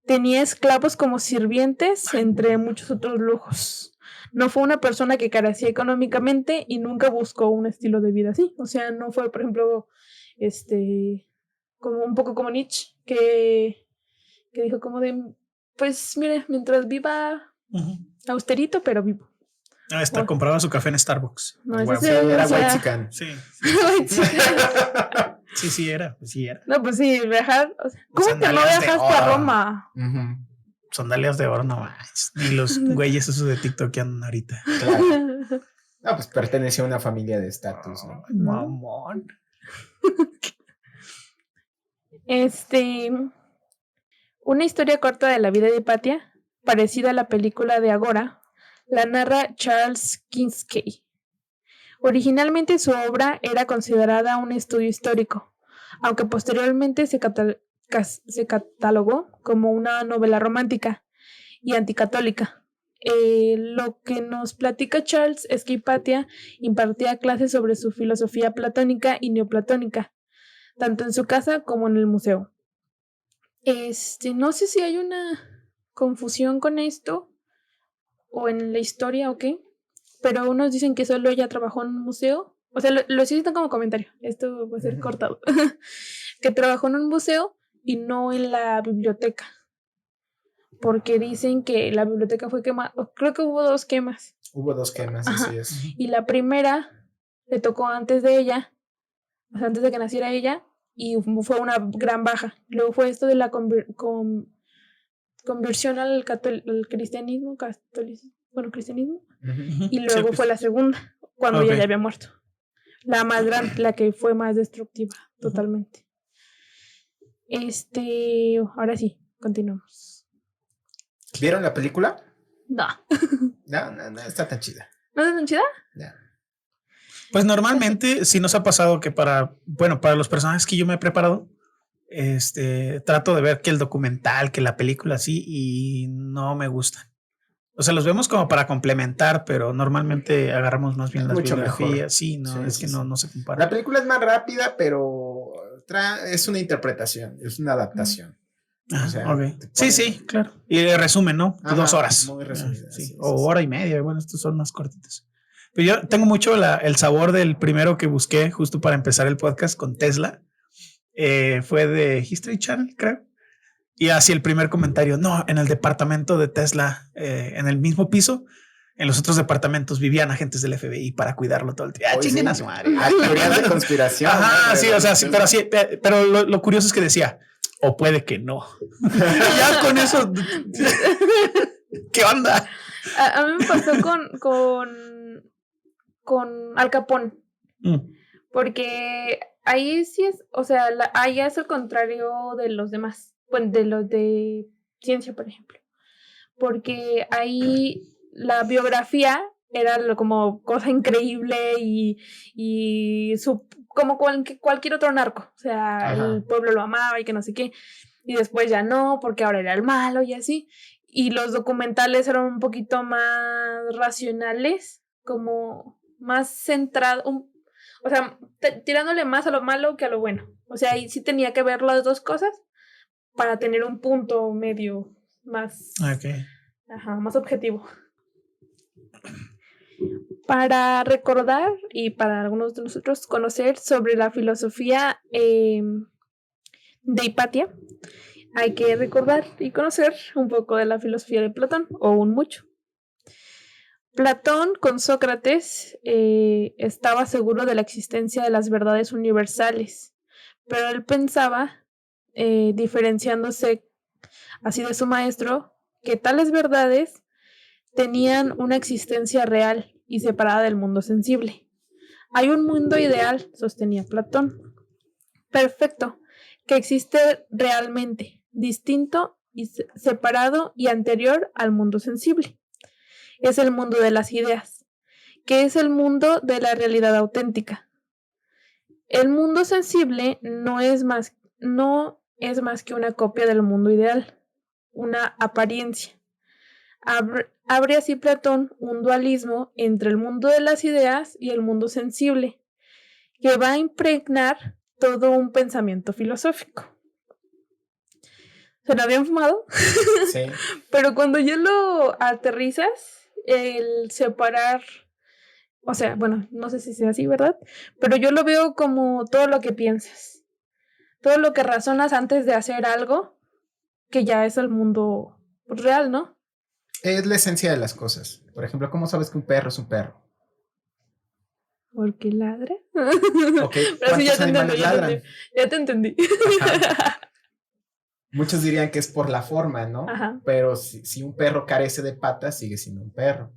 Tenía esclavos como sirvientes, entre muchos otros lujos. No fue una persona que carecía económicamente y nunca buscó un estilo de vida así. O sea, no fue, por ejemplo, como un poco como Nietzsche, que dijo como de, pues mire, mientras viva austerito, pero vivo. Compraba su café en Starbucks. No, era white chican. Sí. Sí era. No, pues sí, viajar. O sea, ¿cómo que no viajaste a Roma? Sandalias de oro, no más. Ni los güeyes esos de TikTok que andan ahorita. Claro. No, pues pertenecía a una familia de estatus, ¿no? Mamón. Una historia corta de la vida de Hipatia, parecida a la película de Agora, la narra Charles Kinskey. Originalmente su obra era considerada un estudio histórico, aunque posteriormente se catalogó como una novela romántica y anticatólica. Lo que nos platica Charles es que Hipatia impartía clases sobre su filosofía platónica y neoplatónica, tanto en su casa como en el museo. No sé si hay una confusión con esto o en la historia o qué, pero unos dicen que solo ella trabajó en un museo. O sea, lo citan como comentario. Esto va a ser cortado. Que trabajó en un museo y no en la biblioteca. Porque dicen que la biblioteca fue quemada. Creo que hubo 2 quemas. Hubo 2 quemas, así es. Y la primera le tocó antes de ella, o sea, antes de que naciera ella, y fue una gran baja. Luego fue esto de la conversión al cristianismo, cristianismo. Y luego fue la segunda, cuando ella ya había muerto. La más grande, la que fue más destructiva, totalmente. Ahora sí, continuamos. ¿Vieron la película? No. No está tan chida. ¿No está tan chida? No. Pues normalmente sí nos ha pasado que para los personajes que yo me he preparado, trato de ver que el documental, que la película así, y no me gustan. O sea, los vemos como para complementar, pero normalmente agarramos más bien las biografías. Sí, no se compara. La película es más rápida, pero es una interpretación, es una adaptación. O sea, okay. Sí, claro. Y resumen, ¿no? Ajá, 2 horas. Muy resumido. Sí. O hora y media. Bueno, estos son más cortitos. Pero yo tengo mucho el sabor del primero que busqué justo para empezar el podcast con Tesla. Fue de History Channel, creo. Y así el primer comentario, no, en el departamento de Tesla, en el mismo piso, en los otros departamentos vivían agentes del FBI para cuidarlo todo el tiempo. Chinguen a su madre. Hay teorías de conspiración. Ajá, sí, o sea, sí, pero lo curioso es que decía, o puede que no. Ya con eso, ¿qué onda? A mí me pasó con Al Capone. Porque ahí sí es, o sea, ahí es el contrario de los demás. Bueno, de los de ciencia, por ejemplo. Porque ahí la biografía era como cosa increíble y como cualquier otro narco. O sea, el pueblo lo amaba y que no sé qué. Y después ya no, porque ahora era el malo y así. Y los documentales eran un poquito más racionales, como más centrados, o sea, tirándole más a lo malo que a lo bueno. O sea, ahí sí tenía que ver las dos cosas para tener un punto medio más, más objetivo. Para recordar y para algunos de nosotros conocer sobre la filosofía de Hipatia, hay que recordar y conocer un poco de la filosofía de Platón, o un mucho. Platón con Sócrates estaba seguro de la existencia de las verdades universales, pero él pensaba, diferenciándose así de su maestro, que tales verdades tenían una existencia real y separada del mundo sensible. Hay un mundo ideal, sostenía Platón, perfecto, que existe realmente, distinto y separado y anterior al mundo sensible. Es el mundo de las ideas, que es el mundo de la realidad auténtica. El mundo sensible no es más que una copia del mundo ideal, una apariencia. Abre así Platón un dualismo entre el mundo de las ideas y el mundo sensible, que va a impregnar todo un pensamiento filosófico. ¿Se lo habían fumado? Sí. Pero cuando ya lo aterrizas, el separar, o sea, bueno, no sé si sea así, ¿verdad? Pero yo lo veo como todo lo que piensas, todo lo que razonas antes de hacer algo, que ya es el mundo real, ¿no? Es la esencia de las cosas. Por ejemplo, ¿cómo sabes que un perro es un perro? ¿Porque ladra? Okay. Pero sí, ya te entendí. Muchos dirían que es por la forma, ¿no? Ajá. Pero si un perro carece de patas, sigue siendo un perro.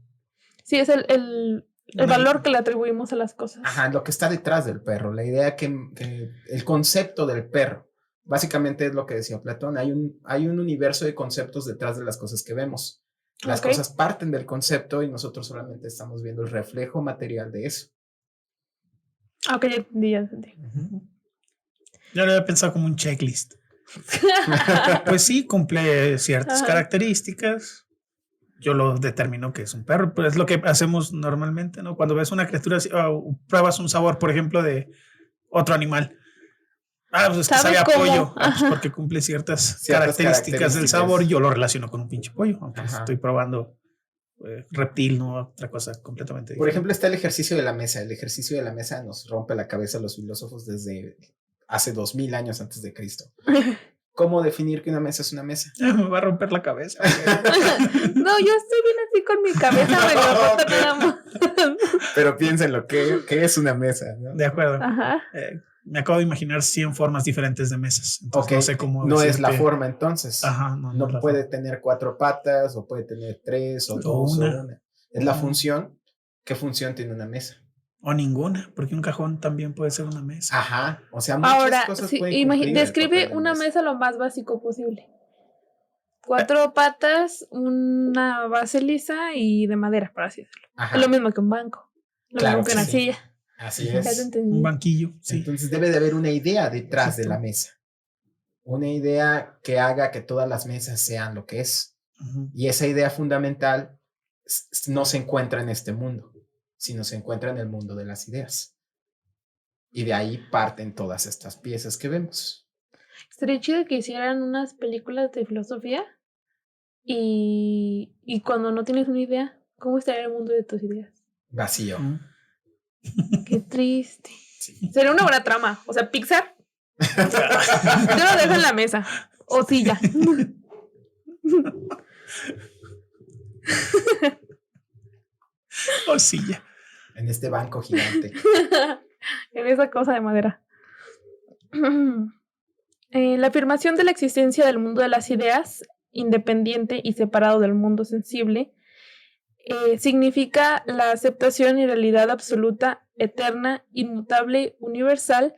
Sí, es el valor que le atribuimos a las cosas. Ajá, lo que está detrás del perro, la idea que el concepto del perro, básicamente es lo que decía Platón, hay un universo de conceptos detrás de las cosas que vemos. Las cosas parten del concepto y nosotros solamente estamos viendo el reflejo material de eso. Ok, ya entendí. Yo lo había pensado como un checklist. Pues sí, cumple ciertas características yo lo determino que es un perro, pero es lo que hacemos normalmente, ¿no? Cuando ves una criatura, pruebas un sabor, por ejemplo, de otro animal. Pues es que sabe a pollo, pues porque cumple ciertas características del sabor, yo lo relaciono con un pinche pollo, aunque estoy probando reptil, no otra cosa completamente diferente. Por ejemplo, está el ejercicio de la mesa. El ejercicio de la mesa nos rompe la cabeza a los filósofos desde hace 2000 años antes de Cristo. ¿Cómo definir que una mesa es una mesa? Me va a romper la cabeza. No, yo estoy bien así con mi cabeza, me lo roto nada más. Pero piénsenlo, ¿qué es una mesa? ¿No? De acuerdo. Me acabo de imaginar 100 formas diferentes de mesas. Entonces no sé cómo. No es la forma, entonces. No puede tener 4 patas, o puede tener 3, o 2, o una. Es la función. ¿Qué función tiene una mesa? O ninguna, porque un cajón también puede ser una mesa. O sea, muchas cosas pueden cumplir. Describe una mesa lo más básico posible. 4 patas, una base lisa y de madera, por así decirlo. Es lo mismo que un banco. Lo mismo que una silla. Así es. Un banquillo. Sí. Entonces debe de haber una idea detrás de la mesa. Una idea que haga que todas las mesas sean lo que es. Y esa idea fundamental no se encuentra en este mundo, sino se encuentra en el mundo de las ideas. Y de ahí parten todas estas piezas que vemos. Estaría chido que hicieran unas películas de filosofía y cuando no tienes una idea, ¿cómo estaría el mundo de tus ideas? Vacío. Qué triste. Sí. Sería una buena trama. O sea, Pixar. Yo lo dejo en la mesa. O silla. O silla. En este banco gigante. En esa cosa de madera. La afirmación de la existencia del mundo de las ideas, independiente y separado del mundo sensible, significa la aceptación y realidad absoluta, eterna, inmutable, universal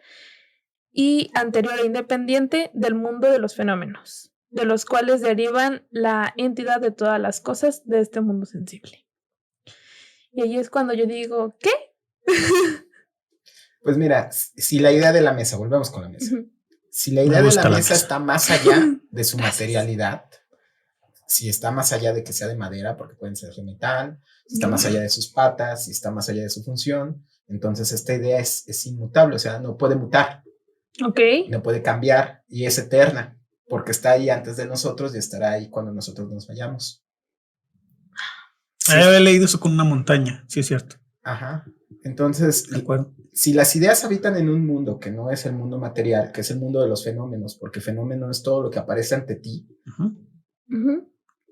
y anterior e independiente del mundo de los fenómenos, de los cuales derivan la entidad de todas las cosas de este mundo sensible. Y ahí es cuando yo digo, ¿qué? Pues mira, si la idea de la mesa, volvemos con la mesa, si la idea de la mesa está más allá de su materialidad, si está más allá de que sea de madera, porque pueden ser de metal, si está más allá de sus patas, si está más allá de su función, entonces esta idea es inmutable, o sea, no puede mutar, no puede cambiar y es eterna, porque está ahí antes de nosotros y estará ahí cuando nosotros nos vayamos. Sí. He leído eso con una montaña, sí es cierto. Entonces, de acuerdo. Si las ideas habitan en un mundo que no es el mundo material, que es el mundo de los fenómenos, porque fenómeno es todo lo que aparece ante ti,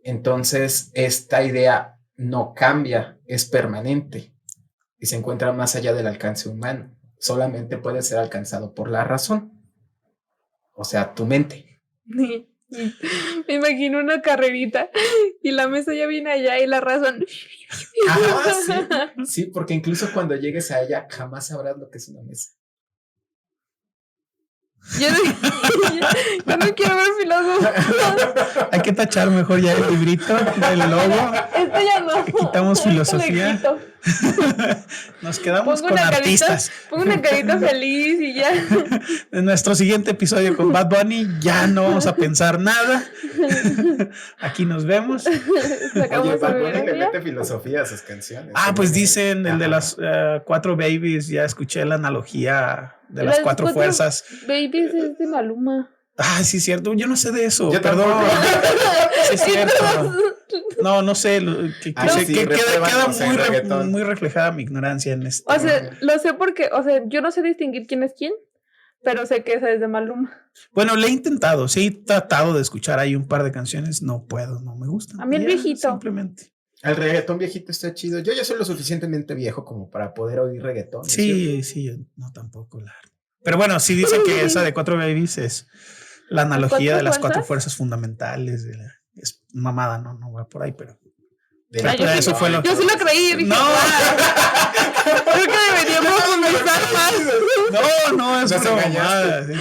entonces esta idea no cambia, es permanente y se encuentra más allá del alcance humano. Solamente puede ser alcanzado por la razón, o sea, tu mente. Me imagino una carrerita y la mesa ya viene allá y la razón. Sí, porque incluso cuando llegues a ella jamás sabrás lo que es una mesa. Yo no quiero ver filósofo. Hay que tachar mejor ya el librito del logo. Ya no. Quitamos filosofía. Nos quedamos con artistas. Pongo una carita feliz y ya. En nuestro siguiente episodio con Bad Bunny ya no vamos a pensar nada. Aquí nos vemos. Oye, Bad Bunny le mete filosofía a sus canciones. Pues dicen el de las 4 babies. Ya escuché la analogía de las 4 fuerzas. Babies es de Maluma. Sí es cierto. Yo no sé de eso. Perdón. Sí es cierto. No sé. Queda muy reflejada mi ignorancia en esto. O sea, lo sé porque, yo no sé distinguir quién es quién, pero sé que esa es de Maluma. Bueno, le he intentado. Sí, he tratado de escuchar ahí un par de canciones. No puedo, no me gustan. A mí el viejito. Simplemente. El reggaetón viejito está chido. Yo ya soy lo suficientemente viejo como para poder oír reggaetón. Sí, no tampoco. Pero bueno, sí dicen que esa de 4 babies es la analogía de las 4 fuerzas fundamentales. Es mamada, no va por ahí, pero. Eso fue lo que. Yo sí lo creí. Dije, creo que deberíamos profundizar más. No, es pura mamada. Sí.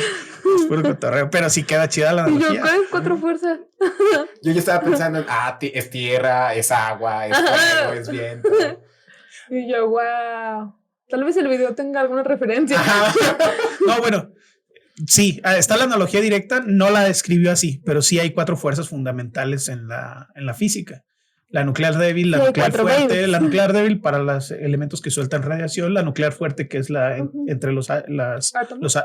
Es puro cotorreo, pero sí queda chida la analogía. ¿Cuáles 4 fuerzas? Yo ya estaba pensando en, es tierra, es agua, es fuego, es viento. Y yo, wow. Tal vez el video tenga alguna referencia. No, bueno, sí, está la analogía directa, no la describió así, pero sí hay 4 fuerzas fundamentales en la física. La nuclear débil, la Sí, hay nuclear 4 fuerte, babies. la nuclear débil para los elementos que sueltan radiación, la nuclear fuerte que es entre ¿Átomos?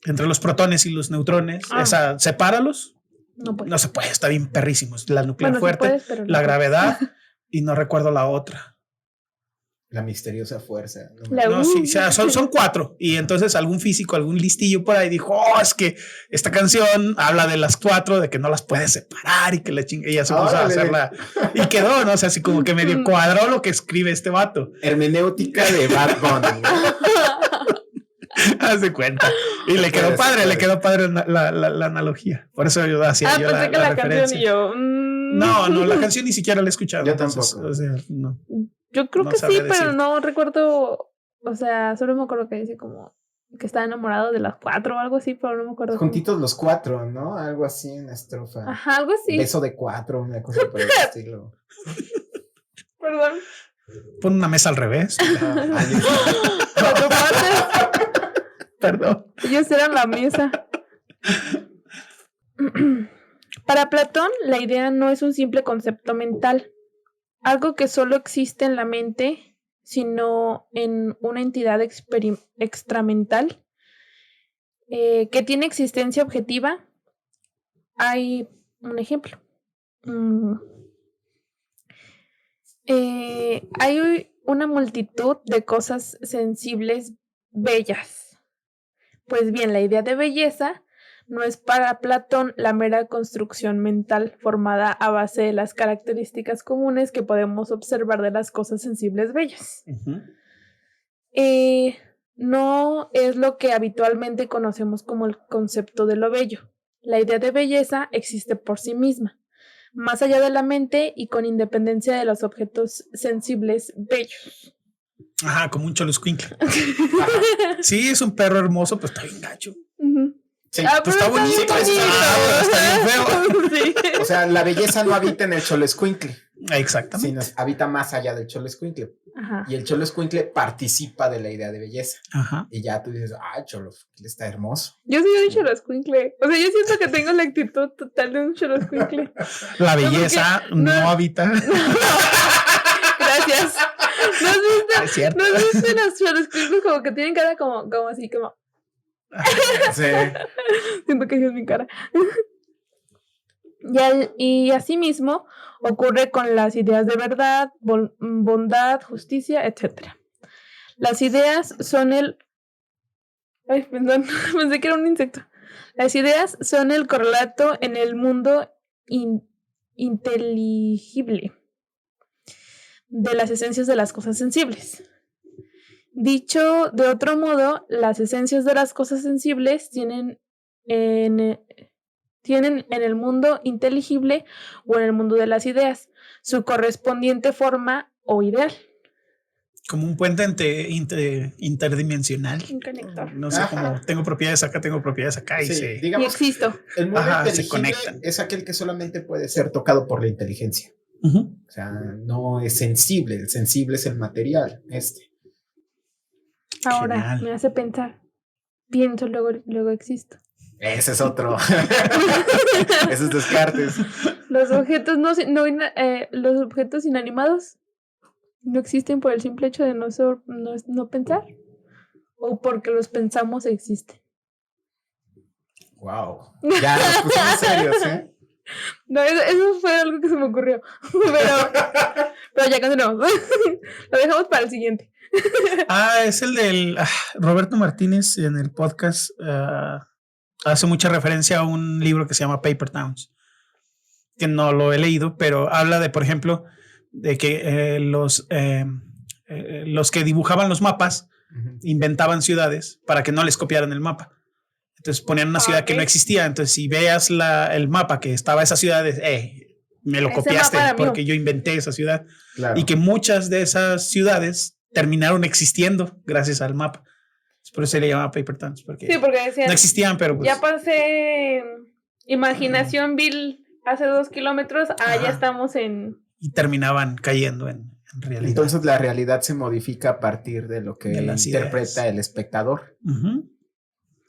entre los protones y los neutrones. Ah. Esa, sepáralos. No puede. No se puede, está bien perrísimo. La nuclear Bueno, sí fuerte, puedes, pero no la puedes. gravedad y no recuerdo la otra. La misteriosa fuerza. No, sí, o sea, son 4. Y entonces algún físico, algún listillo por ahí dijo, es que esta canción habla de las 4, de que no las puedes separar y que la chinga. Y ya se puso a hacerla. Y quedó, ¿no? O sea, así como que medio cuadró lo que escribe este vato. Hermenéutica de Bad Bunny. Haz de cuenta. Y le quedó padre la analogía. Por eso yo hacía yo pensé que la canción y yo. No, la canción ni siquiera la he escuchado. Yo tampoco. O sea, no. Yo creo No que sí, sabría pero decirte. no recuerdo. O sea, solo me acuerdo que dice como que está enamorado de las 4 o algo así, pero no me acuerdo. Juntitos los 4, ¿no? Algo así en la estrofa. Ajá, algo así. Beso de 4, una cosa por el estilo. Perdón. Pon una mesa al revés. 4 partes. Perdón. Ellos eran la mesa. Para Platón, la idea no es un simple concepto mental, algo que solo existe en la mente, sino en una entidad extramental que tiene existencia objetiva. Hay un ejemplo. Hay una multitud de cosas sensibles bellas. Pues bien, la idea de belleza no es para Platón la mera construcción mental formada a base de las características comunes que podemos observar de las cosas sensibles bellas. No es lo que habitualmente conocemos como el concepto de lo bello. La idea de belleza existe por sí misma, más allá de la mente y con independencia de los objetos sensibles bellos. Ajá, como un choloscuincle. Sí, es un perro hermoso, pues está bien gacho. Sí, pues está bonito. Pero está bien feo. Sí. O sea, la belleza no habita en el cholescuincle, Exactamente. sino habita más allá del cholescuincle. Ajá. Y el cholescuincle participa de la idea de belleza. Ajá. Y ya tú dices, cholescuincle está hermoso. Yo soy un choloscuincle. O sea, yo siento que tengo la actitud total de un choloscuincle. La belleza no habita. Gracias. Es cierto. ¿No has visto los choloscuincles como que tienen cara como así, como... Sí. Siento que es mi cara. Y asimismo ocurre con las ideas de verdad, bondad, justicia, etc. Las ideas son el... Ay, perdón, pensé que era un insecto. Las ideas son el correlato en el mundo inteligible de las esencias de las cosas sensibles. Dicho de otro modo, las esencias de las cosas sensibles tienen en el mundo inteligible o en el mundo de las ideas su correspondiente forma o ideal. Como un puente interdimensional. Un conector. No sé, como tengo propiedades acá Sí, y digamos, y existo. el mundo se inteligible conectan. es aquel que solamente puede ser tocado por la inteligencia. Uh-huh. O sea, no es sensible. El sensible es el material. Ahora Genial. me hace pensar. Pienso, luego existo. Ese es otro. Esos Descartes. Los objetos los objetos inanimados no existen por el simple hecho de no pensar, o porque los pensamos existen. Wow. Ya nos pusimos serios, ¿eh? No, eso fue algo que se me ocurrió. Pero ya continuamos. Lo dejamos para el siguiente. Es el del Roberto Martínez en el podcast. Hace mucha referencia a un libro que se llama Paper Towns, que no lo he leído, pero habla de, por ejemplo, de que los que dibujaban los mapas inventaban ciudades para que no les copiaran el mapa. Entonces ponían una ciudad que no existía. Entonces, si veas el mapa que estaba esa ciudad, me lo copiaste porque yo inventé esa ciudad. Claro. Y que muchas de esas ciudades terminaron existiendo gracias al mapa. Por eso se le llamaba Paper Towns. Porque decían, no existían, pero pues, ya pasé Imaginación Bill hace 2 kilómetros. Ya estamos en... Y terminaban cayendo en realidad. Entonces la realidad se modifica a partir de lo que interpreta el espectador. Uh-huh.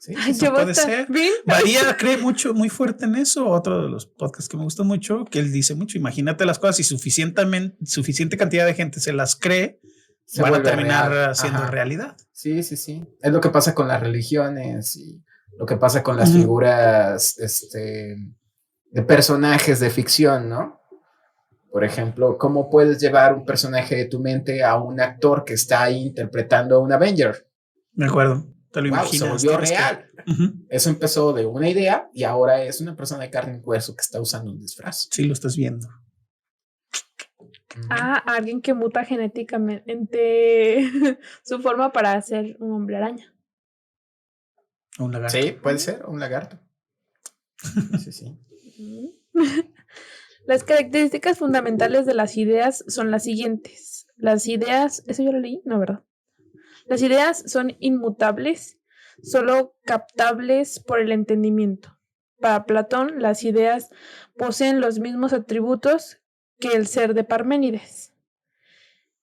Sí, eso puede ser. María cree mucho, muy fuerte en eso. Otro de los podcasts que me gusta mucho, que él dice mucho, imagínate las cosas y suficiente cantidad de gente se las cree, van a terminar siendo realidad. Sí. Es lo que pasa con las religiones y lo que pasa con las figuras de personajes de ficción, ¿no? Por ejemplo, ¿cómo puedes llevar un personaje de tu mente a un actor que está ahí interpretando a un Avenger? De acuerdo, te lo imaginas. Se volvió real. Eso empezó de una idea y ahora es una persona de carne y hueso que está usando un disfraz. Sí, lo estás viendo. Alguien que muta genéticamente su forma para ser un hombre araña. Un lagarto. Sí, puede ser, un lagarto. Sí. Las características fundamentales de las ideas son las siguientes. Las ideas, ¿eso yo lo leí? No, ¿verdad? Las ideas son inmutables, solo captables por el entendimiento. Para Platón, las ideas poseen los mismos atributos que el ser de Parménides.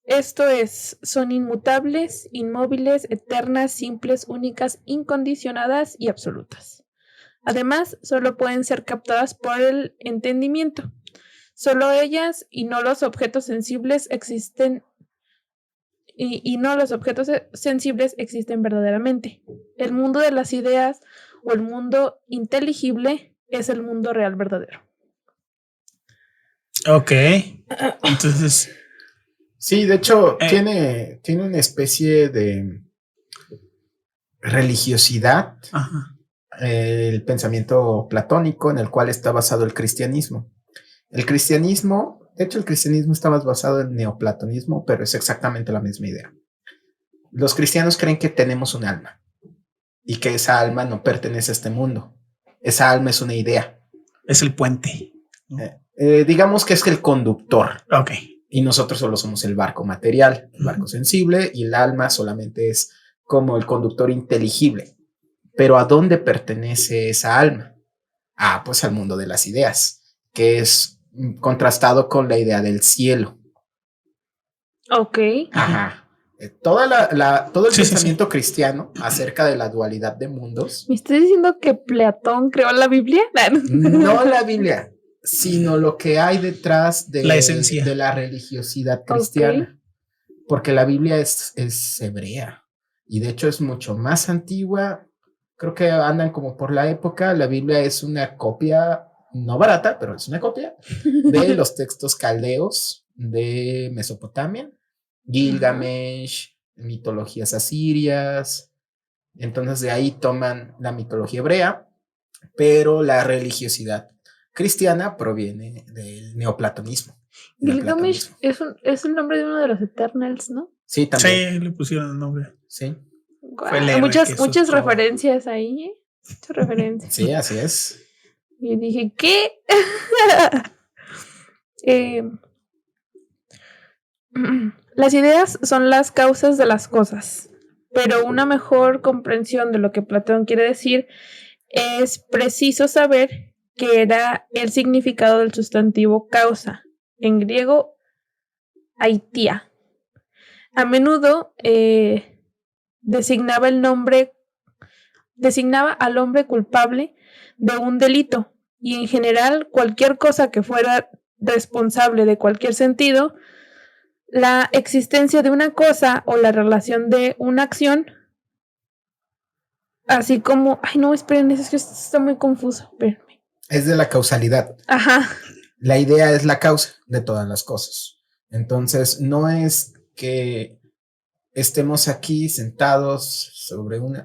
Esto es, son inmutables, inmóviles, eternas, simples, únicas, incondicionadas y absolutas. Además, solo pueden ser captadas por el entendimiento. Solo ellas y no los objetos sensibles existen y no los objetos sensibles existen verdaderamente. El mundo de las ideas o el mundo inteligible es el mundo real verdadero. Ok. Entonces. Sí, de hecho, tiene una especie de religiosidad. Ajá. El pensamiento platónico en el cual está basado el cristianismo. El cristianismo está más basado en neoplatonismo, pero es exactamente la misma idea. Los cristianos creen que tenemos un alma y que esa alma no pertenece a este mundo. Esa alma es una idea. Es el puente. Digamos que es el conductor. Ok. Y nosotros solo somos el barco material, el barco sensible, y el alma solamente es como el conductor inteligible. Pero ¿a dónde pertenece esa alma? Pues al mundo de las ideas, que es contrastado con la idea del cielo. Ok. Ajá. Todo el pensamiento cristiano acerca de la dualidad de mundos. ¿Me estás diciendo que Platón creó la Biblia? No la Biblia, sino lo que hay detrás de la esencia de la religiosidad cristiana. Okay. Porque la Biblia es hebrea y de hecho es mucho más antigua. Creo que andan como por la época. La Biblia es una copia, no barata, pero es una copia de los textos caldeos de Mesopotamia, Gilgamesh, mitologías asirias. Entonces de ahí toman la mitología hebrea, pero la religiosidad cristiana proviene del neoplatonismo. Gilgamesh es el nombre de uno de los Eternals, ¿no? Sí, también. Sí, le pusieron el nombre. Sí. Muchas referencias ahí, ¿eh? Muchas referencias. Sí, así es. Y dije, ¿qué? Las ideas son las causas de las cosas, pero una mejor comprensión de lo que Platón quiere decir es preciso saber qué era el significado del sustantivo causa, en griego, aitia. A menudo designaba al hombre culpable de un delito y en general cualquier cosa que fuera responsable de cualquier sentido, la existencia de una cosa o la relación de una acción, así como, esperen, es que esto está muy confuso, espérenme. Es de la causalidad. Ajá. La idea es la causa de todas las cosas. Entonces, no es que estemos aquí sentados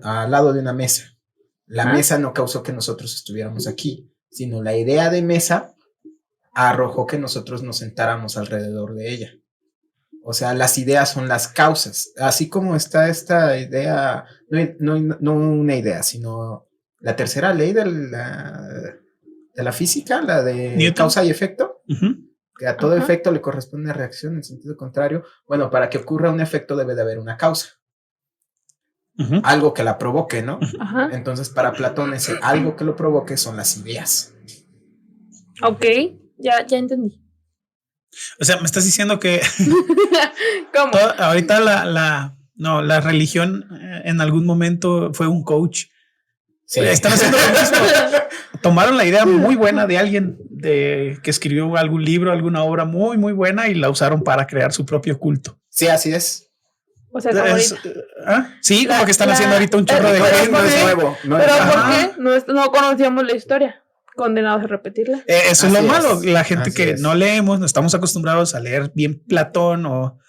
al lado de una mesa. La mesa no causó que nosotros estuviéramos aquí, sino la idea de mesa arrojó que nosotros nos sentáramos alrededor de ella. O sea, las ideas son las causas. Así como está esta idea, no una idea, sino la tercera ley de la física, la de Newton. Causa y efecto. Que a todo efecto le corresponde una reacción en sentido contrario. Bueno, para que ocurra un efecto debe de haber una causa. Algo que la provoque, ¿no? Entonces, para Platón, ese algo que lo provoque son las ideas. Ok, ya entendí. O sea, me estás diciendo que ¿Cómo? Ahorita la religión en algún momento fue un coach Sí. Están haciendo lo mismo. Tomaron la idea muy buena de alguien que escribió algún libro, alguna obra muy, muy buena y la usaron para crear su propio culto. Sí, así es. O sea, como sí, como que están haciendo ahorita un chorro de cosas. No es nuevo. ¿Pero por qué? No conocíamos la historia. Condenados a repetirla. Eso así es lo malo. La gente que no leemos, no estamos acostumbrados a leer bien Platón o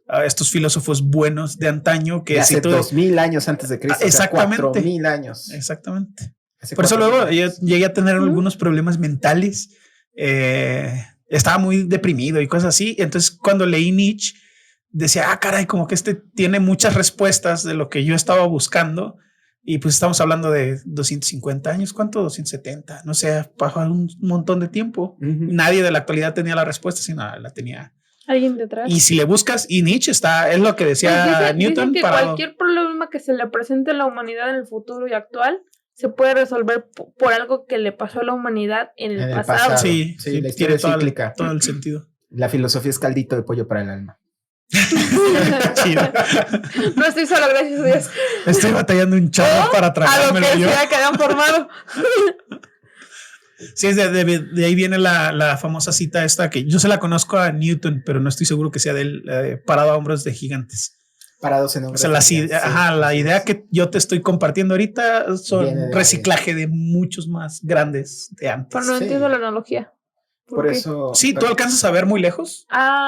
a estos filósofos buenos de antaño que hace 2000 años antes de Cristo. Exactamente. 4000 años. Exactamente. Por eso luego yo llegué a tener algunos problemas mentales. Estaba muy deprimido y cosas así. Entonces, cuando leí Nietzsche, decía, caray, como que tiene muchas respuestas de lo que yo estaba buscando. Y pues estamos hablando de 250 años. ¿Cuánto? 270. No sé, pasó un montón de tiempo. Nadie de la actualidad tenía la respuesta, sino la tenía alguien detrás. Y si le buscas, y Nietzsche es lo que decía Newton. Dicen que cualquier problema que se le presente a la humanidad en el futuro y actual se puede resolver por algo que le pasó a la humanidad en el pasado. Sí, la historia tiene cíclica. Todo el sentido. La filosofía es caldito de pollo para el alma. Chido. No estoy solo, gracias a Dios. Estoy batallando un chorro para tragármelo a lo que sea que hayan formado. Sí, de ahí viene la famosa cita esta que yo se la conozco a Newton, pero no estoy seguro que sea de él, parado a hombros de gigantes. Parados en hombros de gigantes. La idea que yo te estoy compartiendo ahorita son reciclaje de muchos más grandes de antes. Pero no entiendo la analogía. Por eso. Sí, tú alcanzas a ver muy lejos.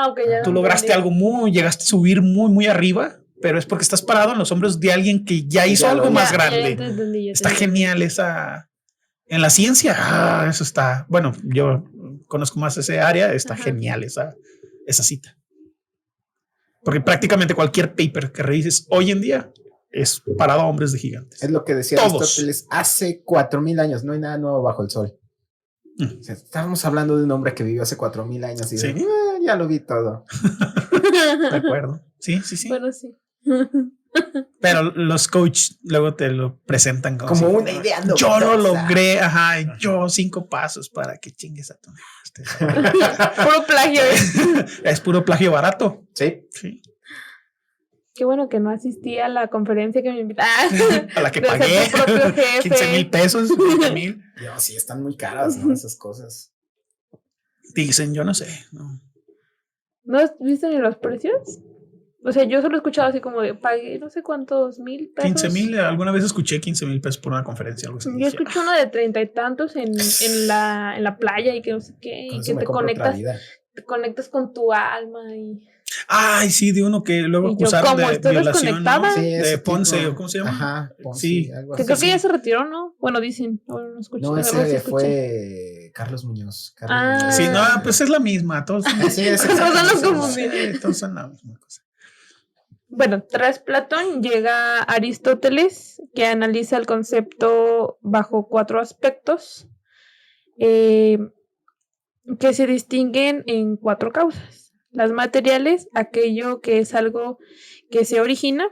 Ok, ya. Tú lograste algo llegaste a subir muy, muy arriba, pero es porque estás parado en los hombros de alguien que ya hizo algo más grande. Está genial esa. En la ciencia, eso está. Bueno, yo conozco más ese área, está genial esa cita. Porque prácticamente cualquier paper que revises hoy en día es parado a hombres de gigantes. Es lo que decía Aristóteles hace 4000 años, no hay nada nuevo bajo el sol. O sea, estábamos hablando de un hombre que vivió hace 4000 años y ya lo vi todo. De acuerdo. Sí. Bueno, sí. Pero los coaches luego te lo presentan como una idea novedosa. Yo lo logré, yo 5 pasos para que chingues a tu. Puro plagio. Es puro plagio barato. Sí. Qué bueno que no asistí a la conferencia que me invitaron. A la que pagué 15,000 pesos, 20,000. Sí, están muy caras, ¿no? Esas cosas. Dicen, yo no sé. ¿No has visto ni los precios? O sea, yo solo he escuchado así como de pagué no sé cuántos 1,000 pesos. 15,000, alguna vez escuché 15,000 pesos por una conferencia, algo así. Yo escuché uno de 30 y tantos en la playa y que no sé qué, y que te conectas con tu alma y. Ay, sí, de uno que luego acusaron de violación, ¿no? Sí, de Ponce, ¿o cómo se llama? Ajá, Ponce, sí. Algo que así. creo que ya se retiró, ¿no? Bueno, dicen. No escuché. No, ese fue Carlos Muñoz. Sí, no, pues es la misma. Todos son todos son la misma cosa. Bueno, tras Platón llega Aristóteles, que analiza el concepto bajo 4 aspectos que se distinguen en 4 causas. Las materiales, aquello que es algo que se origina.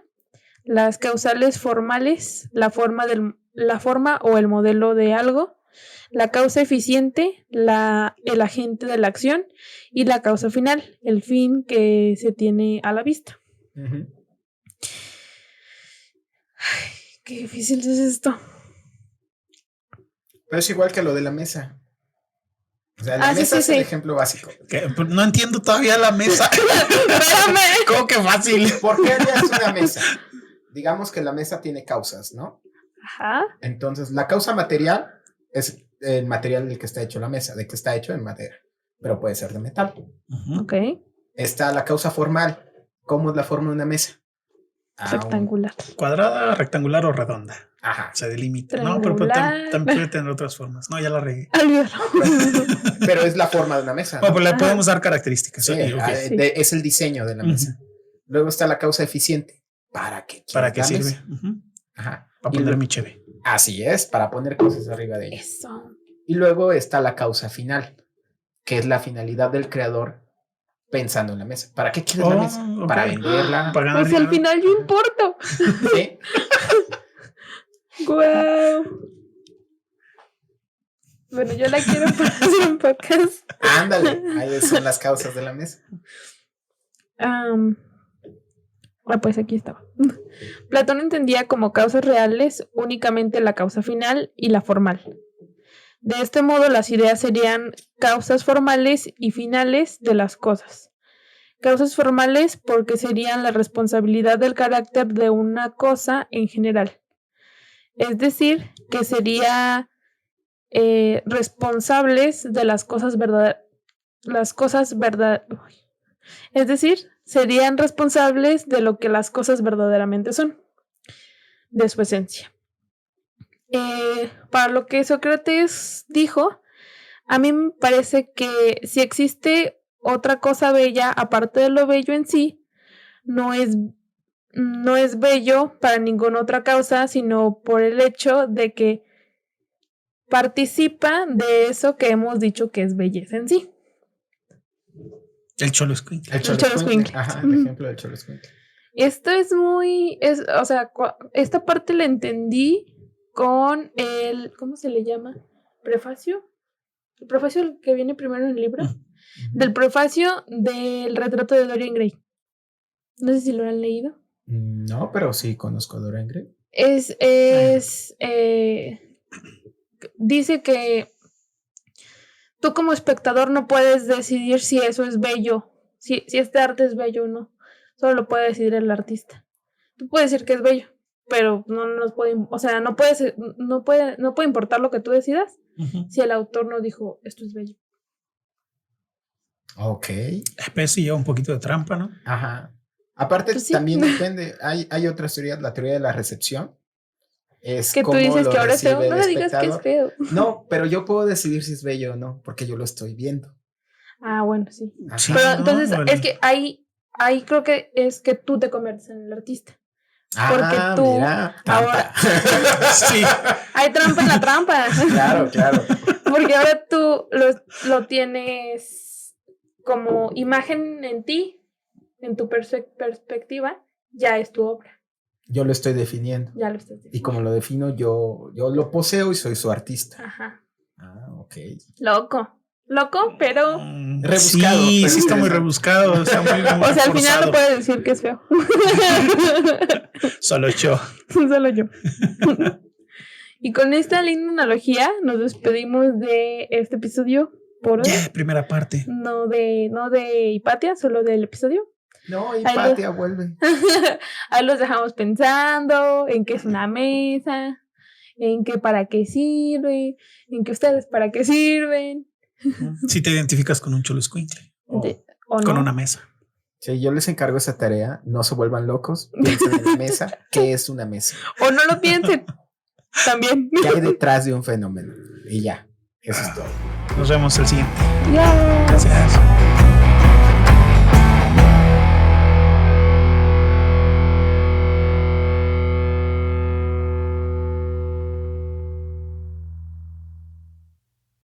Las causales formales, la forma o el modelo de algo. La causa eficiente, el agente de la acción. Y la causa final, el fin que se tiene a la vista. Ay, qué difícil es esto. Pero es igual que lo de la mesa. O sea, la mesa es el ejemplo básico. No entiendo todavía la mesa. ¿Cómo que fácil? ¿Por qué harías una mesa? Digamos que la mesa tiene causas, ¿no? Ajá. Entonces, la causa material es el material del que está hecho la mesa, de que está hecho en madera, pero puede ser de metal. Ok. Está la causa formal. ¿Cómo es la forma de una mesa? Rectangular. Cuadrada, rectangular o redonda. Ajá. Se delimita. No, pero también puede tener otras formas. No, ya la regué. Pero es la forma de una mesa. ¿no? Pues le podemos dar características. Sí, es el diseño de la mesa. Luego está la causa eficiente. ¿Para qué? ¿Para qué sirve? Ajá. Para poner mi cheve. Así es, para poner cosas arriba de ella. Eso. Y luego está la causa final, que es la finalidad del creador pensando en la mesa. ¿Para qué quieres la mesa? Okay. Para venderla. Para ganar pues al final yo importo. Sí. Wow. Bueno, yo la quiero para hacer un podcast. Ándale, ahí son las causas de la mesa. Pues aquí estaba. Platón entendía como causas reales únicamente la causa final y la formal. De este modo, las ideas serían causas formales y finales de las cosas. Causas formales porque serían la responsabilidad del carácter de una cosa en general. Es decir, que serían responsables de las cosas Es decir, serían responsables de lo que las cosas verdaderamente son, de su esencia. Para lo que Sócrates dijo, a mí me parece que si existe otra cosa bella aparte de lo bello en sí, no es bello para ninguna otra causa, sino por el hecho de que participa de eso que hemos dicho que es belleza en sí. El Xoloscuincle. El Xoloscuincle. Ajá, el ejemplo del Xoloscuincle. Esto es muy... o sea, esta parte la entendí con el... ¿Cómo se le llama? ¿Prefacio? El prefacio que viene primero en el libro. Del prefacio del retrato de Dorian Gray. No sé si lo han leído. No, pero sí conozco a Dorian Gray. Dice que tú como espectador no puedes decidir si eso es bello, si este arte es bello o no. Solo lo puede decidir el artista. Tú puedes decir que es bello, pero no puede, o sea, no puede importar lo que tú decidas si el autor no dijo esto es bello. Ok. Pero sí lleva un poquito de trampa, ¿no? Ajá. Aparte, pues sí, también depende. Hay otras teorías, la teoría de la recepción. Es que tú dices que ahora es feo. No le digas que es feo. No, pero yo puedo decidir si es bello o no, porque yo lo estoy viendo. Ah, bueno, sí. Ajá. Pero entonces es que ahí creo que es que tú te conviertes en el artista. Porque tú mira, ahora sí. Hay trampa en la trampa. Claro. Porque ahora tú lo tienes como imagen en ti, en tu perspectiva, ya es tu obra. Yo lo estoy definiendo. Ya lo estás definiendo. Y como lo defino, yo lo poseo y soy su artista. Ajá. Ah, ok. Loco, pero rebuscado. Sí está muy rebuscado. O sea, o sea, al final no puedes decir que es feo. Solo yo. Y con esta linda analogía nos despedimos de este episodio por hoy. Primera parte. No de Hipatia, solo del episodio. No, Hipatia vuelve. Ahí los dejamos pensando en qué es una mesa, en qué para qué sirve, en qué ustedes para qué sirven. Si te identificas con un Xoloscuincle o con una mesa. Sí, yo les encargo esa tarea. No se vuelvan locos. Piensen en la mesa. ¿Qué es una mesa? O no lo piensen. También. ¿Qué hay detrás de un fenómeno? Y ya. Eso es todo. Nos vemos el siguiente. Yeah. Gracias.